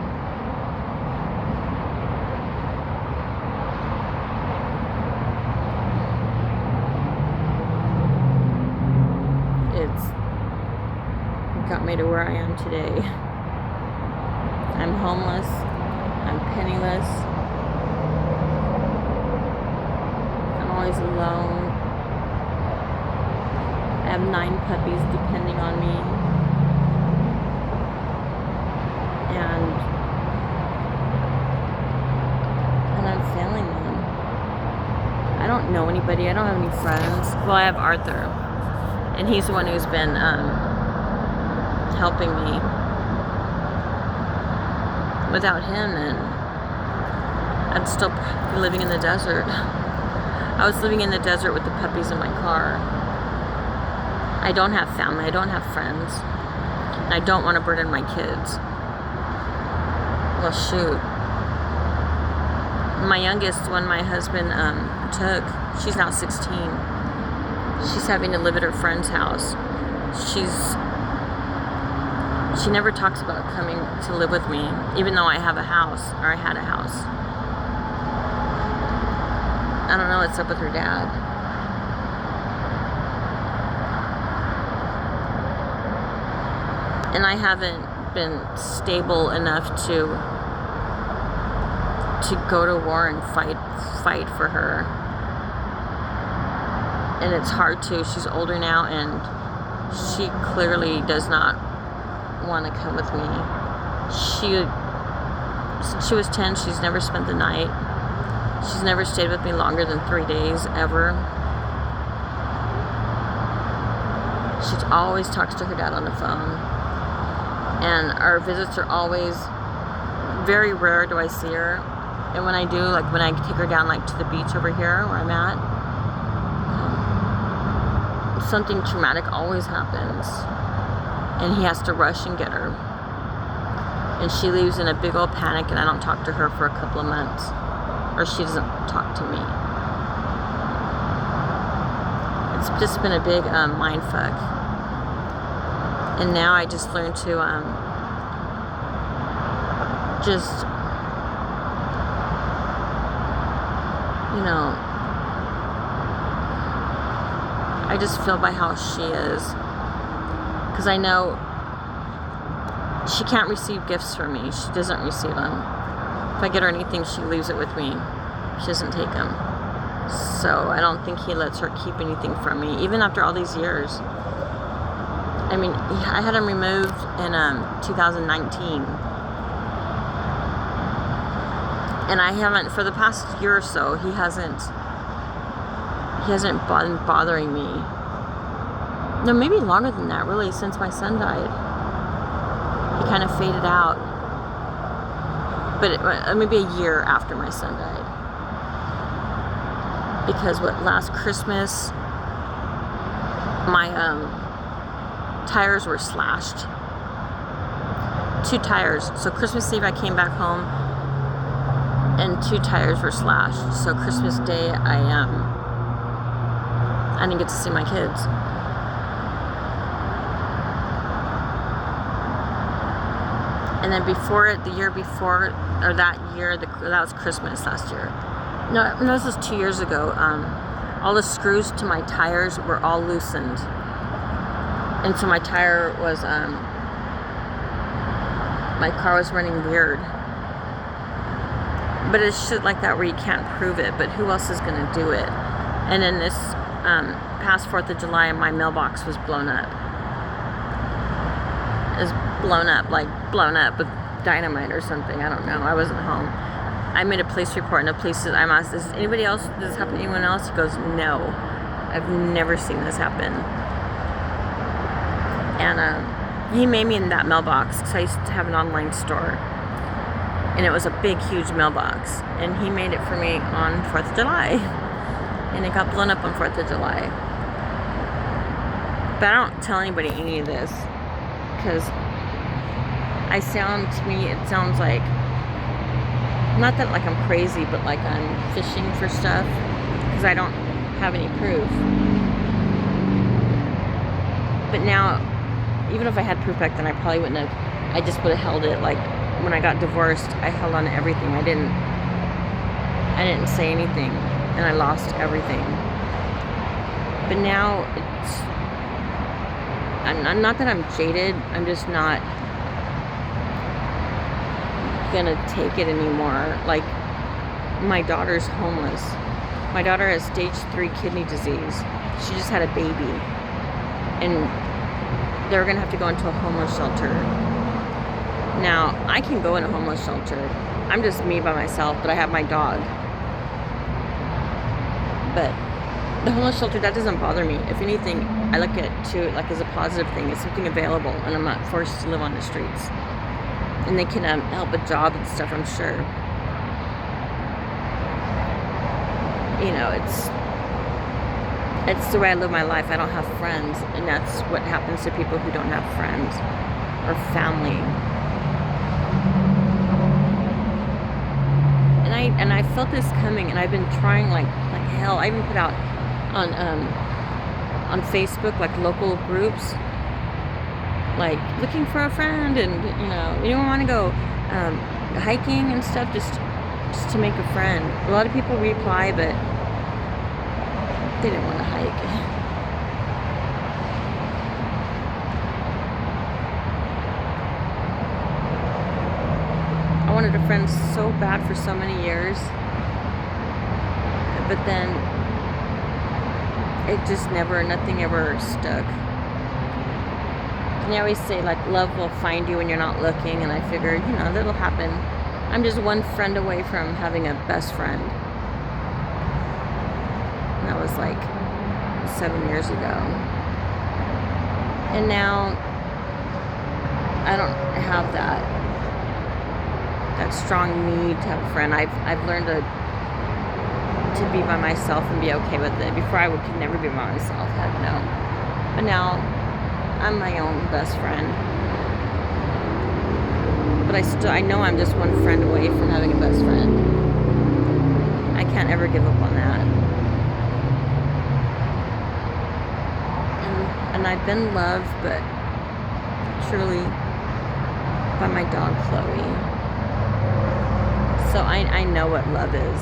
It's got me to where I am today. I'm homeless. I'm penniless. I'm always always alone. I have 9 puppies depending on me. And I'm failing them. I don't know anybody. I don't have any friends. Well, I have Arthur. And he's the one who's been helping me. Without him, then I'd still be living in the desert. I was living in the desert with the puppies in my car. I don't have family. I don't have friends. And I don't want to burden my kids. Well, shoot. My youngest one, my husband took, she's now 16. She's having to live at her friend's house. She never talks about coming to live with me, even though I have a house, or I had a house. I don't know what's up with her dad. And I haven't been stable enough to go to war and fight for her. And it's hard to. She's older now, and she clearly does not want to come with me. Since she was 10, she's never spent the night. She's never stayed with me longer than 3 days, ever. She always talks to her dad on the phone. And our visits are always, very rare do I see her. And when I do, like when I take her down like to the beach over here where I'm at, something traumatic always happens. And he has to rush and get her. And she leaves in a big old panic, and I don't talk to her for a couple of months. Or she doesn't talk to me. It's just been a big mind fuck. And now I just learned to just, you know, I just feel by how she is. Because I know she can't receive gifts from me. She doesn't receive them. If I get her anything, she leaves it with me. She doesn't take them. So I don't think he lets her keep anything from me, even after all these years. I mean, I had him removed in 2019. And I haven't, for the past year or so, he hasn't been bothering me. No, maybe longer than that, really, since my son died. He kind of faded out. But maybe a year after my son died. Because last Christmas, my tires were slashed. 2 tires. So Christmas Eve I came back home and 2 tires were slashed. So Christmas Day I didn't get to see my kids. And then before it, the year before, or that year, that was Christmas last year. No, this was 2 years ago. All the screws to my tires were all loosened. And so my tire was, my car was running weird. But it's shit like that where you can't prove it, but who else is going to do it? And then this past 4th of July, my mailbox was blown up. It was blown up with dynamite or something. I don't know. I wasn't home. I made a police report, and the police said, I asked, does anybody else, does this happen to anyone else? He goes, no. I've never seen this happen. And he made me in that mailbox, because I used to have an online store. And it was a big, huge mailbox. And he made it for me on 4th of July. And it got blown up on 4th of July. But I don't tell anybody any of this. Because it sounds like, not that like I'm crazy, but like I'm fishing for stuff. Because I don't have any proof. But now, even if I had proof back then, I probably wouldn't have, I just would have held it. Like, when I got divorced, I held on to everything. I didn't say anything, and I lost everything. But now I'm not that I'm jaded. I'm just not gonna take it anymore. Like, my daughter's homeless. My daughter has stage 3 kidney disease. She just had a baby. And they're going to have to go into a homeless shelter. Now, I can go in a homeless shelter. I'm just me by myself, but I have my dog. But the homeless shelter, that doesn't bother me. If anything, I look at it like as a positive thing. It's something available, and I'm not forced to live on the streets. And they can help with job and stuff, I'm sure. You know, it's the way I live my life. I don't have friends, and that's what happens to people who don't have friends or family. And I felt this coming, and I've been trying like hell. I even put out on Facebook, like local groups, like looking for a friend, and anyone want to go hiking and stuff, just to make a friend. A lot of people reply, but they didn't want to hike. I wanted a friend so bad for so many years, but then it just nothing ever stuck. And they always say, like, love will find you when you're not looking, and I figured, that'll happen. I'm just one friend away from having a best friend. And that was like 7 years ago. And now I don't have that strong need to have a friend. I've learned to be by myself and be okay with it. Before I could never be by myself. Heck no. But now I'm my own best friend. But I know I'm just one friend away from having a best friend. I can't ever give up on that. And I've been loved, but truly by my dog Chloe. So I know what love is.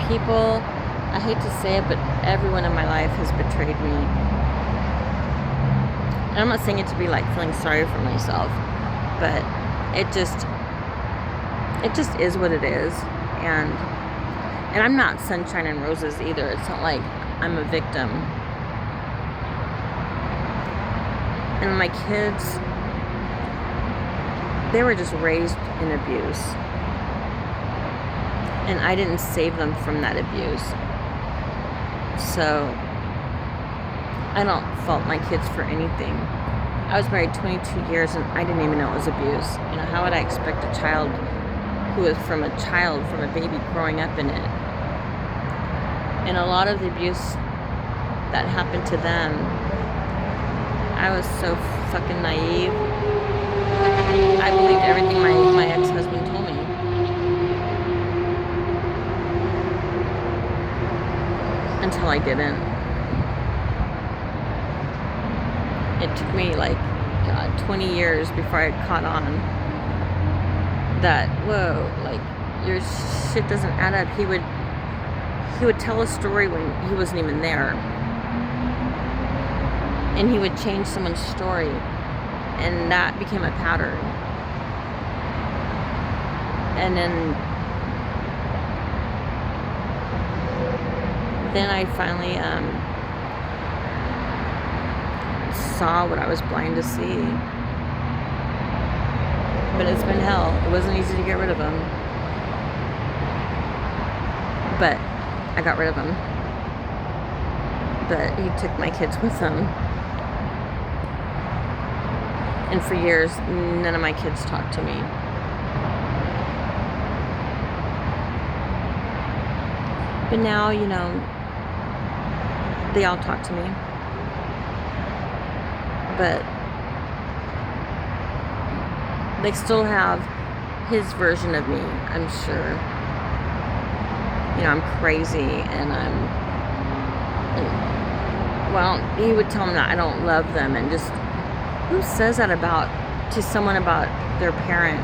People, I hate to say it, but everyone in my life has betrayed me. And I'm not saying it to be like feeling sorry for myself, but it just is what it is. And I'm not sunshine and roses either. It's not like I'm a victim. And my kids, they were just raised in abuse. And I didn't save them from that abuse. So I don't fault my kids for anything. I was married 22 years and I didn't even know it was abuse. How would I expect a child who was from a baby growing up in it? And a lot of the abuse that happened to them, I was so fucking naive. I believed everything my ex-husband told me. Until I didn't. It took me 20 years before I caught on that, whoa, your shit doesn't add up. He would tell a story when he wasn't even there. And he would change someone's story. And that became a pattern. And then I finally saw what I was blind to see. But it's been hell. It wasn't easy to get rid of him. But I got rid of him. But he took my kids with him. And for years, none of my kids talked to me. But now, they all talk to me. But they still have his version of me, I'm sure. I'm crazy and he would tell them that I don't love them, and just, who says that to someone about their parent?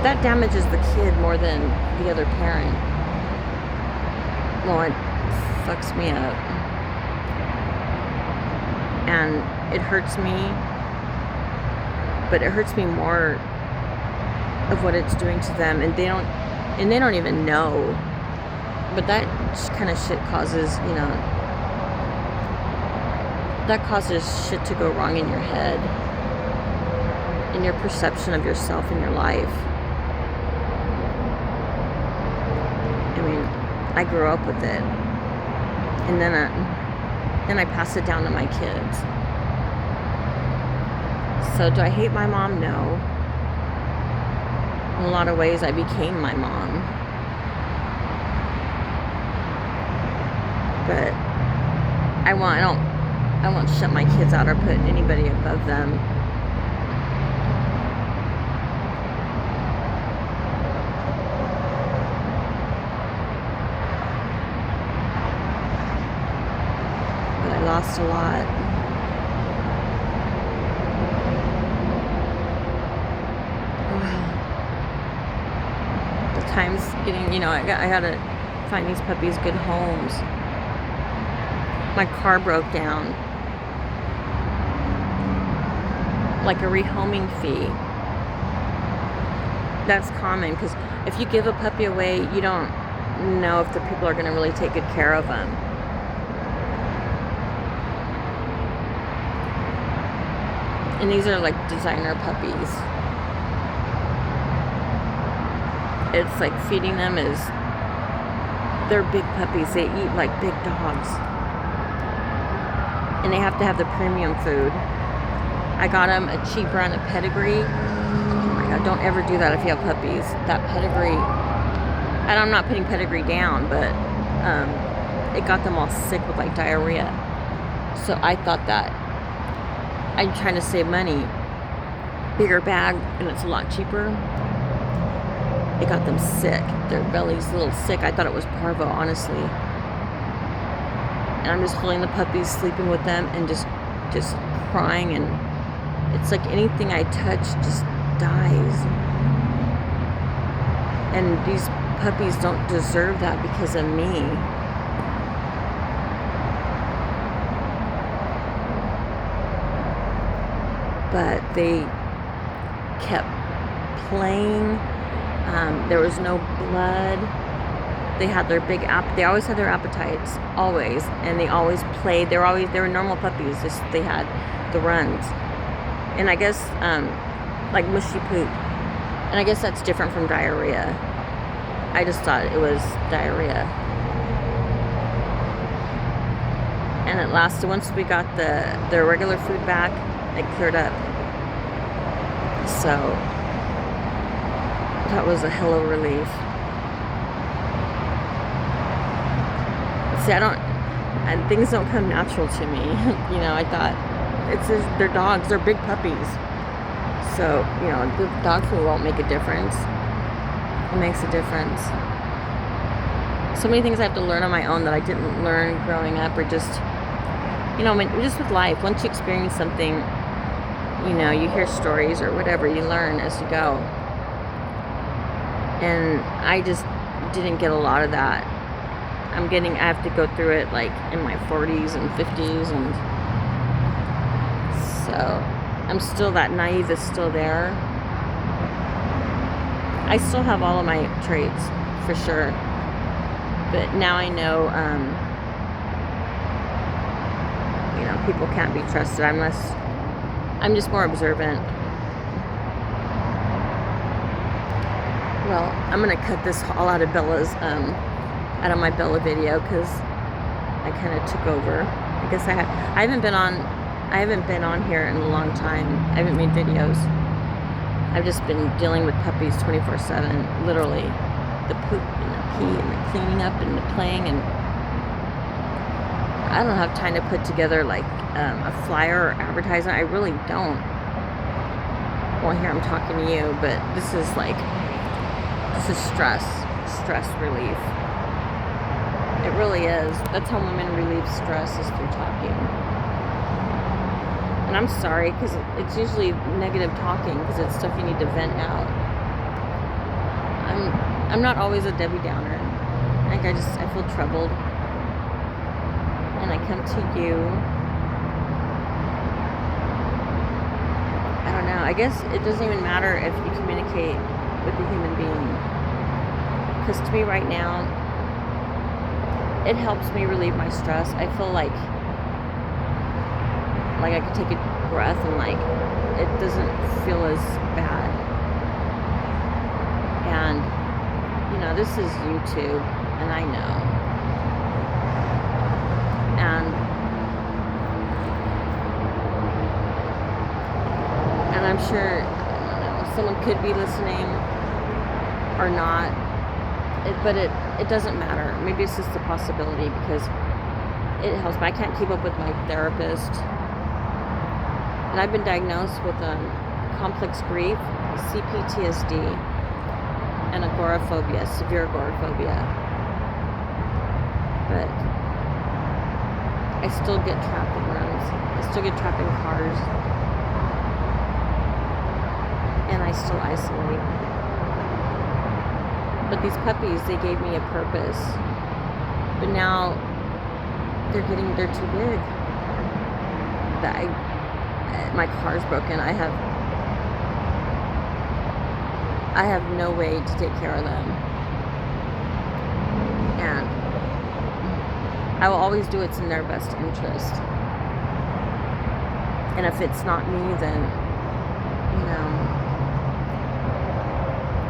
That damages the kid more than the other parent. Well, it fucks me up. And it hurts me, but it hurts me more of what it's doing to them. And they don't And they don't even know. But that kind of shit causes, that causes shit to go wrong in your head, in your perception of yourself and your life. I mean, I grew up with it, and then I pass it down to my kids. So do I hate my mom? No. In a lot of ways, I became my mom. But I won't shut my kids out or put anybody above them. But I lost a lot. The time's getting, I gotta find these puppies good homes. My car broke down. Like a rehoming fee. That's common, because if you give a puppy away, you don't know if the people are going to really take good care of them. And these are like designer puppies. It's like feeding them is, they're big puppies. They eat like big dogs. And they have to have the premium food. I got them a cheap brand of Pedigree. Oh my God, don't ever do that if you have puppies. That Pedigree, and I'm not putting Pedigree down, but it got them all sick with like diarrhea. So I thought that I'm trying to save money. Bigger bag, and it's a lot cheaper. It got them sick. Their belly's a little sick. I thought it was parvo, honestly. And I'm just holding the puppies, sleeping with them, and just crying, and it's like anything I touch just dies. And these puppies don't deserve that because of me. But they kept playing. There was no blood. They had their they always had their appetites, always, and they always played. They were normal puppies, just they had the runs. And I guess like mushy poop. And I guess that's different from diarrhea. I just thought it was diarrhea. And it lasted. Once we got their regular food back, it cleared up. So that was a hell of a relief. See, things don't come natural to me. I thought they're dogs, they're big puppies. So, the dog food won't make a difference. It makes a difference. So many things I have to learn on my own that I didn't learn growing up, or just, just with life. Once you experience something, you hear stories or whatever, you learn as you go. And I just didn't get a lot of that. I have to go through it like in my 40s and 50s, and so I'm still, that naive is still there. I still have all of my traits, for sure. But now I know, people can't be trusted unless I'm just more observant. Well, I'm gonna cut this all out of out of my Bella video, because I kind of took over. I guess I haven't been on here in a long time. I haven't made videos. I've just been dealing with puppies 24/7, literally. The poop and the pee and the cleaning up and the playing, and I don't have time to put together like a flyer or advertisement. I really don't. Well, here I'm talking to you, but this is stress relief. It really is. That's how women relieve stress, is through talking. And I'm sorry, because it's usually negative talking, because it's stuff you need to vent out. I'm not always a Debbie Downer. I feel troubled. And I come to you. I don't know. I guess it doesn't even matter if you communicate with a human being. Because to me right now, it helps me relieve my stress. I feel like I could take a breath and like it doesn't feel as bad. And you know, this is YouTube, and I know. And I'm sure, I don't know, someone could be listening or not. But it doesn't matter. Maybe it's just a possibility because it helps me. I can't keep up with my therapist. And I've been diagnosed with complex grief, CPTSD, and agoraphobia, severe agoraphobia. But I still get trapped in rooms. I still get trapped in cars. And I still isolate. But these puppies, they gave me a purpose. But now they're too big. My car's broken. I have no way to take care of them. And I will always do what's in their best interest. And if it's not me, then, you know,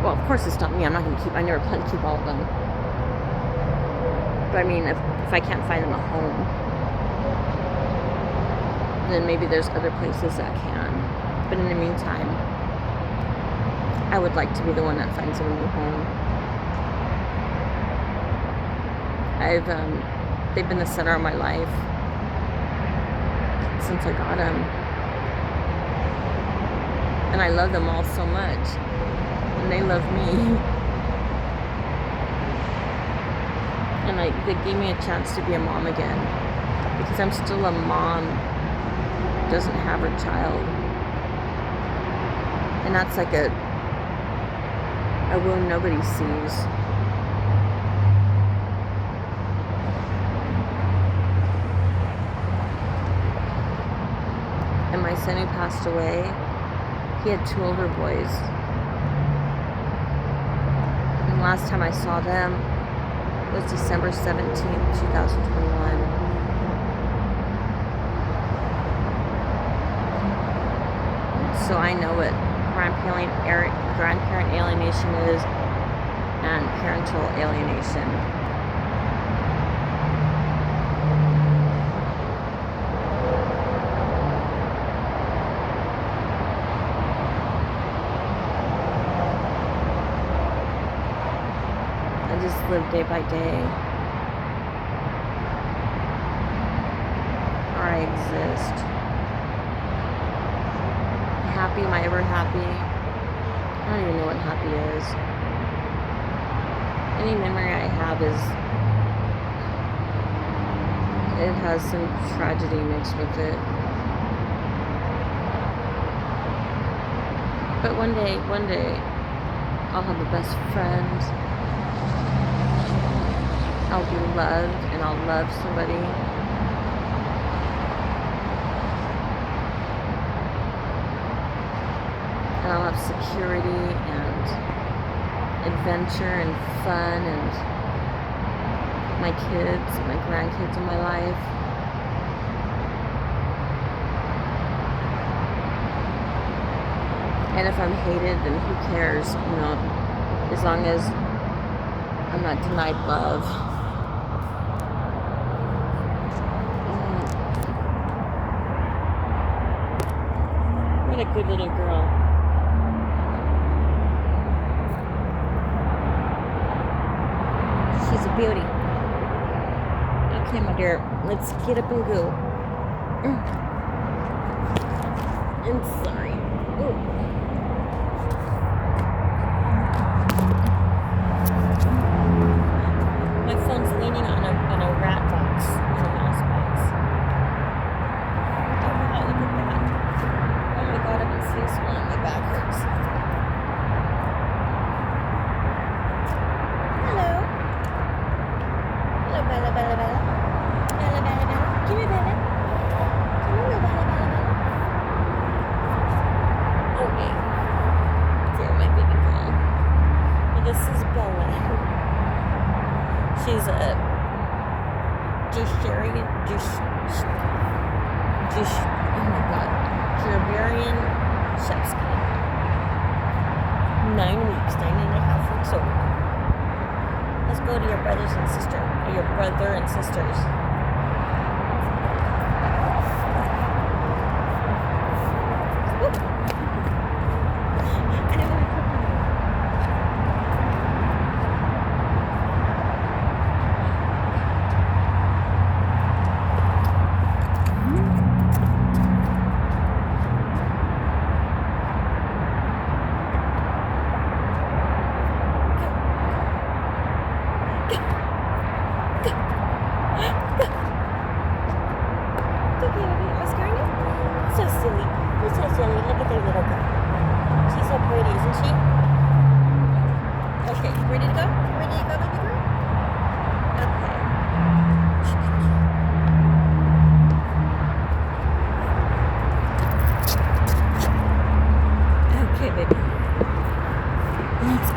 well, of course it's not me. I never plan to keep all of them. But I mean, if I can't find them a home, then maybe there's other places that can. But in the meantime, I would like to be the one that finds them a new home. They've been the center of my life since I got them. And I love them all so much. And they love me. And they gave me a chance to be a mom again. Because I'm still a mom who doesn't have her child. And that's like a wound nobody sees. And my son who passed away, he had 2 older boys. And last time I saw them was December 17th, 2021. So I know what grandparent alienation is and parental alienation. I just live day by day. Or I exist. Happy? Am I ever happy? I don't even know what happy is. Any memory I have it has some tragedy mixed with it. But one day, I'll have the best friend. I'll be loved and I'll love somebody. And I'll have security and adventure and fun and my kids and my grandkids in my life. And if I'm hated, then who cares, you know, as long as I'm not denied love. What a good little girl. She's a beauty. Okay, my dear, let's get up and go. I'm sorry. Ooh. My phone's leaning on a rat box, on a mouse box. Oh wow, look at that. Oh my god, I can see a swell. My back hurts. Hello. Hello, Bella, Bella, Bella. Bella, Bella, Bella. Come here, Bella. Come here, Bella, Bella, Bella. Okay. There, my baby girl. Well, this is Bella. She's a Jasharian, oh my god, Gerberian Shepsky. 9 weeks, 9.5 weeks old. Let's go to your brothers and sister, or your brother and sisters.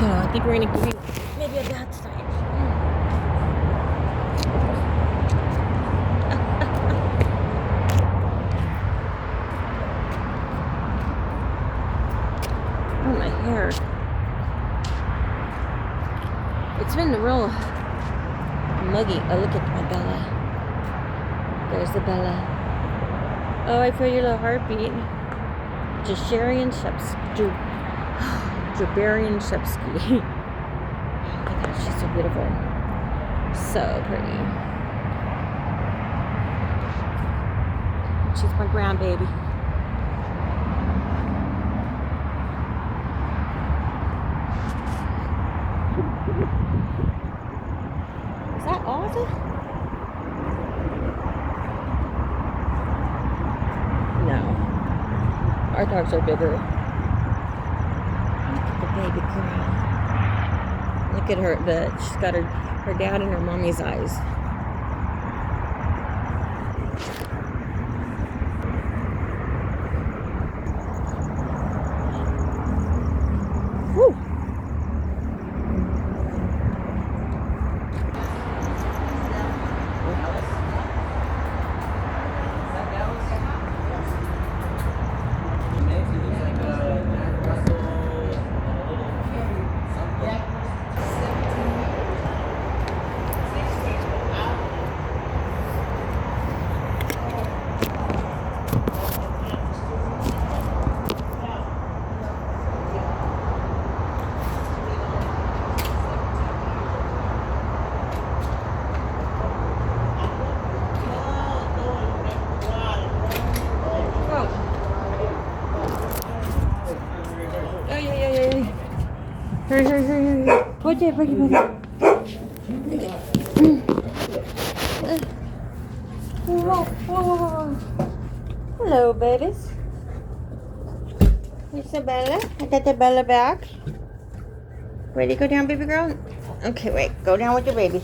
I think we're gonna give you maybe a bath tonight. Oh, my hair. It's been real muggy. Oh, look at my Bella. There's the Bella. Oh, I feel your little heartbeat. Jasharian Shepsky. Gerberian Shepsky. Oh my gosh, she's so beautiful. So pretty. She's my grandbaby. Is that Alta? No. Our dogs are bigger. Baby girl. Look at her. She's got her dad and her mommy's eyes. Woo! Hurry. Watch it, buddy. Whoa. Hello, babies. Here's the Bella. I got the Bella back. Ready to go down, baby girl? Okay, wait. Go down with your baby.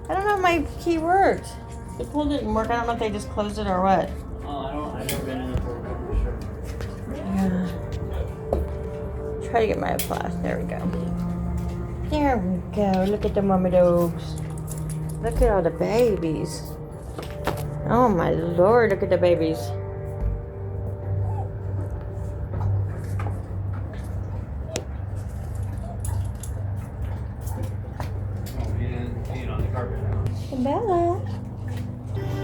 I don't know if my key works. The pool didn't work. I don't know if they just closed it or what. I've never been in there for a couple of sure. Yeah. Try to get my applause. There we go. There we go. Look at the mama dogs. Look at all the babies. Oh my lord, look at the babies. On the carpet now. The Bella.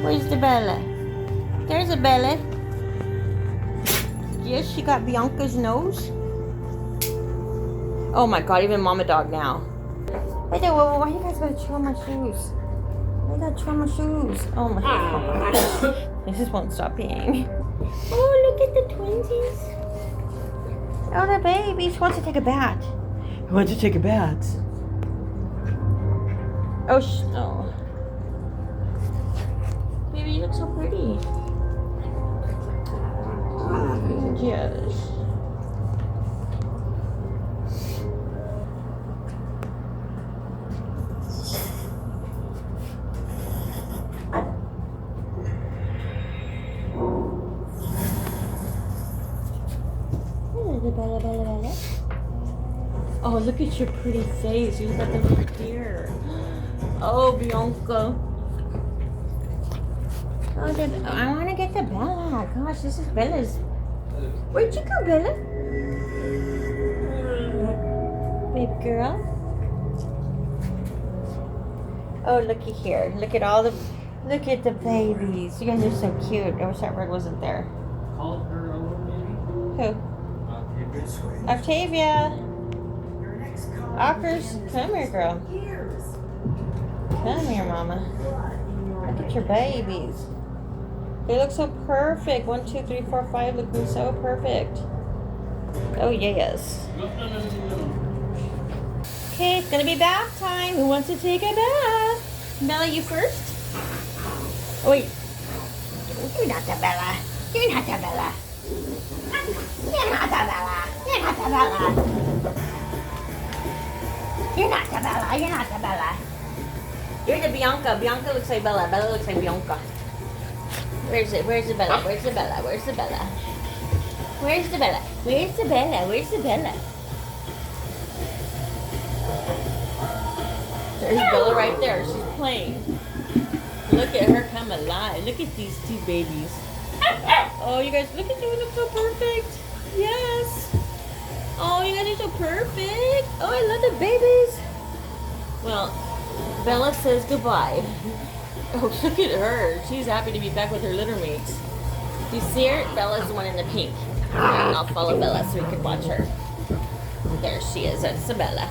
Where's the Bella? There's a Bella. Yes, she got Bianca's nose. Oh my god, even mama dog now. Hey there, why you guys gotta chew on my shoes? Why you gotta chew on my shoes? Oh my god. They just won't stop peeing. Oh, look at the twinsies. Oh, the baby. She wants to take a bath. Who wants to take a bath? Oh, oh. Baby, you look so pretty. Yes. Bella. Oh look at your pretty face. You got the little deer. Oh, Bianca. Oh, I want to get the Bella. Gosh, this is Bella's. Where'd you go, Bella? Baby girl. Oh, looky here. Look at look at the babies. You guys are so cute. I wish that bird wasn't there. Called her a little baby. Who? Octavia. Ockers, come here, girl. Come here, mama. Look at your babies. They look so perfect. 1, 2, 3, 4, 5 looking so perfect. Oh, yes. Okay, it's gonna be bath time. Who wants to take a bath? Bella, you first? Oh, wait. You're not the Bella. You're not the Bella. You're not the Bella. You're not the Bella. You're not the Bella. You're not the Bella. You're the Bianca. Bianca looks like Bella. Bella looks like Bianca. Where's it? Where's the Bella? Where's the Bella? Where's the Bella? Where's the Bella? Where's the Bella? Where's the Bella? There's Bella right there. She's playing. Look at her come alive. Look at these two babies. Oh, you guys, look at you. Look so perfect. Yes. Oh, you guys are so perfect. Oh, I love the babies. Well, Bella says goodbye. Oh, look at her. She's happy to be back with her litter mates. Do you see her? Bella's the one in the pink. I'll follow Bella so we can watch her. There she is. That's Bella.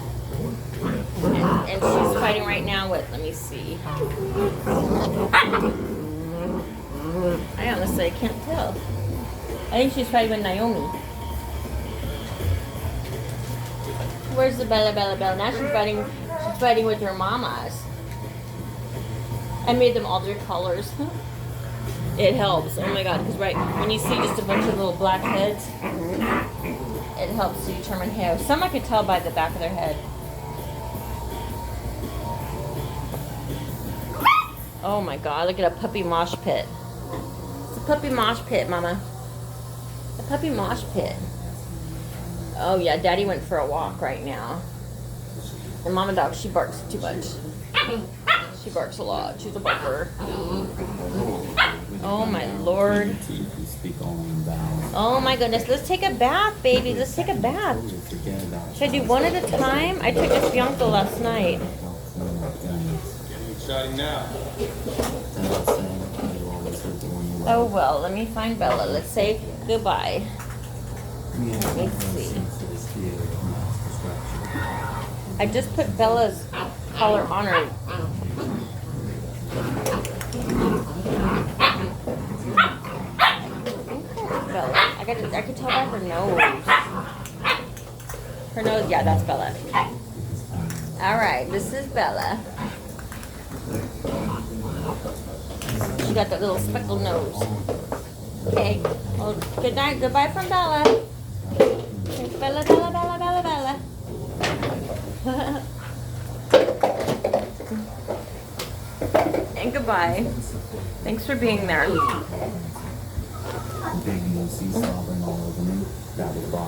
And she's fighting right now with, let me see. I honestly can't tell. I think she's fighting with Naomi. Where's the Bella? Now she's fighting with her mamas. I made them all their colors. It helps. Oh my god, because right when you see just a bunch of little black heads, it helps to determine how. Some I could tell by the back of their head. Oh my god, look at a puppy mosh pit. It's a puppy mosh pit, mama. A puppy mosh pit. Oh yeah, daddy went for a walk right now. And mama dog, she barks too much. She barks a lot. She's a barker. Oh my lord. Oh my goodness. Let's take a bath, baby. Let's take a bath. Should I do one at a time? I took this Bianca last night. Exciting now. Oh well, let me find Bella. Let's say goodbye. Let me see. I just put Bella's collar on her. Bella. I could tell by her nose. Her nose, yeah, that's Bella. Alright, this is Bella. She got that little speckled nose. Okay. Well, good night. Goodbye from Bella. Okay, Bella. And goodbye. Thanks for being there. Big moosey slobbering all over me. That was Bob.